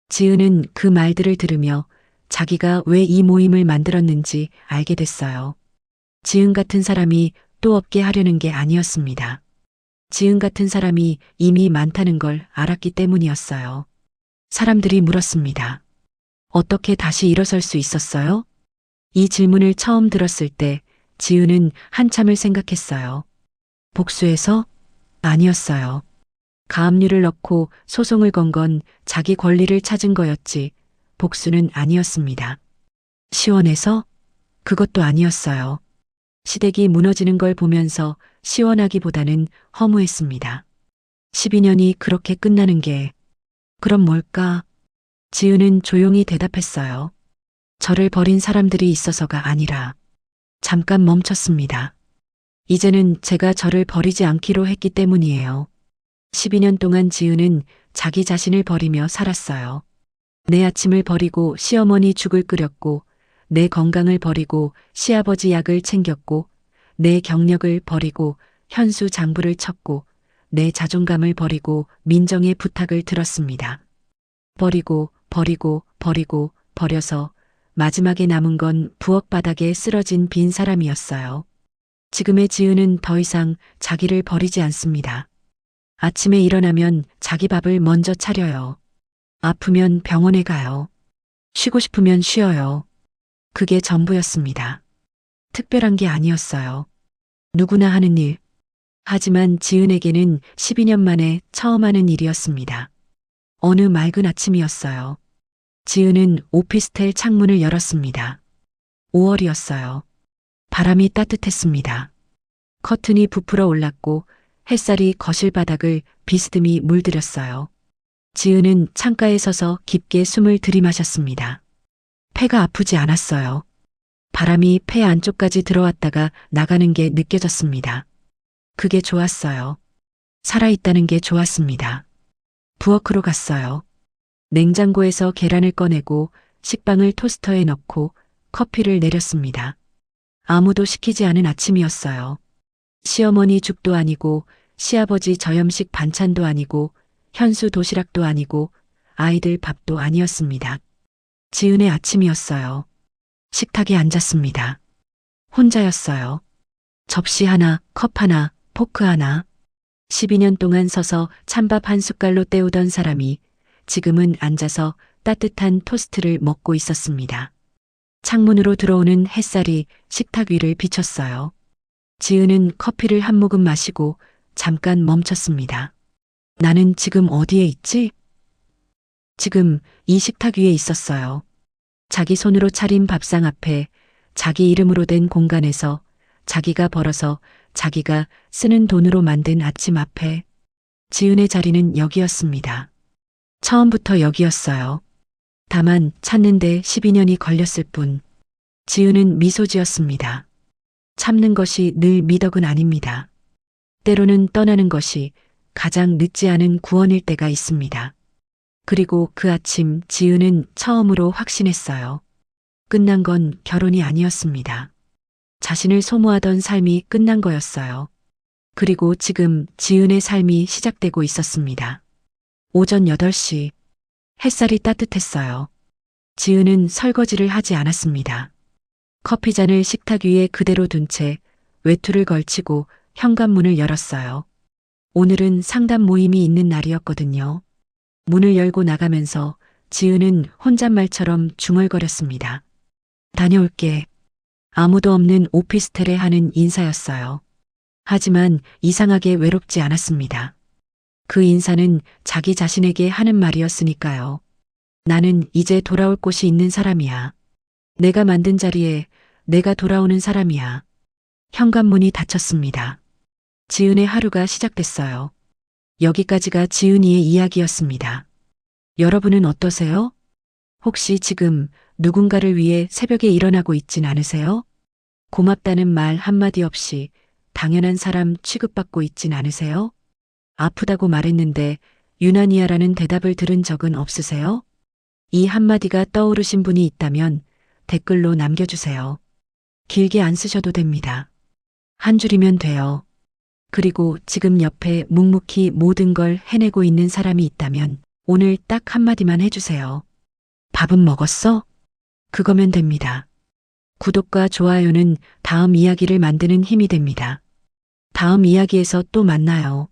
[SPEAKER 1] 지은은 그 말들을 들으며 자기가 왜 이 모임을 만들었는지 알게 됐어요. 지은 같은 사람이 또 없게 하려는 게 아니었습니다. 지은 같은 사람이 이미 많다는 걸 알았기 때문이었어요. 사람들이 물었습니다. 어떻게 다시 일어설 수 있었어요? 이 질문을 처음 들었을 때 지은은 한참을 생각했어요. 복수해서? 아니었어요. 가압류를 넣고 소송을 건 건 자기 권리를 찾은 거였지 복수는 아니었습니다. 시원해서? 그것도 아니었어요. 시댁이 무너지는 걸 보면서 시원하기보다는 허무했습니다. 12년이 그렇게 끝나는 게 그럼 뭘까? 지은은 조용히 대답했어요. 저를 버린 사람들이 있어서가 아니라 잠깐 멈췄습니다. 이제는 제가 저를 버리지 않기로 했기 때문이에요. 12년 동안 지은은 자기 자신을 버리며 살았어요. 내 아침을 버리고 시어머니 죽을 끓였고, 내 건강을 버리고 시아버지 약을 챙겼고, 내 경력을 버리고 현수 장부를 쳤고, 내 자존감을 버리고 민정의 부탁을 들었습니다. 버리고 버려서 마지막에 남은 건 부엌 바닥에 쓰러진 빈 사람이었어요. 지금의 지은은 더 이상 자기를 버리지 않습니다. 아침에 일어나면 자기 밥을 먼저 차려요. 아프면 병원에 가요. 쉬고 싶으면 쉬어요. 그게 전부였습니다. 특별한 게 아니었어요. 누구나 하는 일. 하지만 지은에게는 12년 만에 처음 하는 일이었습니다. 어느 맑은 아침이었어요. 지은은 오피스텔 창문을 열었습니다. 5월이었어요. 바람이 따뜻했습니다. 커튼이 부풀어 올랐고 햇살이 거실 바닥을 비스듬히 물들였어요. 지은은 창가에 서서 깊게 숨을 들이마셨습니다. 폐가 아프지 않았어요. 바람이 폐 안쪽까지 들어왔다가 나가는 게 느껴졌습니다. 그게 좋았어요. 살아있다는 게 좋았습니다. 부엌으로 갔어요. 냉장고에서 계란을 꺼내고 식빵을 토스터에 넣고 커피를 내렸습니다. 아무도 시키지 않은 아침이었어요. 시어머니 죽도 아니고 시아버지 저염식 반찬도 아니고 현수 도시락도 아니고 아이들 밥도 아니었습니다. 지은의 아침이었어요. 식탁에 앉았습니다. 혼자였어요. 접시 하나, 컵 하나, 포크 하나. 12년 동안 서서 찬밥 한 숟갈로 때우던 사람이 지금은 앉아서 따뜻한 토스트를 먹고 있었습니다. 창문으로 들어오는 햇살이 식탁 위를 비쳤어요. 지은은 커피를 한 모금 마시고 잠깐 멈췄습니다. 나는 지금 어디에 있지? 지금 이 식탁 위에 있었어요. 자기 손으로 차린 밥상 앞에 자기 이름으로 된 공간에서 자기가 벌어서 자기가 쓰는 돈으로 만든 아침 앞에 지은의 자리는 여기였습니다. 처음부터 여기였어요. 다만 찾는데 12년이 걸렸을 뿐. 지은은 미소 지었습니다. 참는 것이 늘 미덕은 아닙니다. 때로는 떠나는 것이 가장 늦지 않은 구원일 때가 있습니다. 그리고 그 아침 지은은 처음으로 확신했어요. 끝난 건 결혼이 아니었습니다. 자신을 소모하던 삶이 끝난 거였어요. 그리고 지금 지은의 삶이 시작되고 있었습니다. 오전 8시. 햇살이 따뜻했어요. 지은은 설거지를 하지 않았습니다. 커피잔을 식탁 위에 그대로 둔 채 외투를 걸치고 현관문을 열었어요. 오늘은 상담 모임이 있는 날이었거든요. 문을 열고 나가면서 지은은 혼잣말처럼 중얼거렸습니다. 다녀올게. 아무도 없는 오피스텔에 하는 인사였어요. 하지만 이상하게 외롭지 않았습니다. 그 인사는 자기 자신에게 하는 말이었으니까요. 나는 이제 돌아올 곳이 있는 사람이야. 내가 만든 자리에 내가 돌아오는 사람이야. 현관문이 닫혔습니다. 지은의 하루가 시작됐어요. 여기까지가 지은이의 이야기였습니다. 여러분은 어떠세요? 혹시 지금 누군가를 위해 새벽에 일어나고 있진 않으세요? 고맙다는 말 한마디 없이 당연한 사람 취급받고 있진 않으세요? 아프다고 말했는데 유난히야라는 대답을 들은 적은 없으세요? 이 한마디가 떠오르신 분이 있다면 댓글로 남겨주세요. 길게 안 쓰셔도 됩니다. 한 줄이면 돼요. 그리고 지금 옆에 묵묵히 모든 걸 해내고 있는 사람이 있다면 오늘 딱 한마디만 해주세요. 밥은 먹었어? 그거면 됩니다. 구독과 좋아요는 다음 이야기를 만드는 힘이 됩니다. 다음 이야기에서 또 만나요.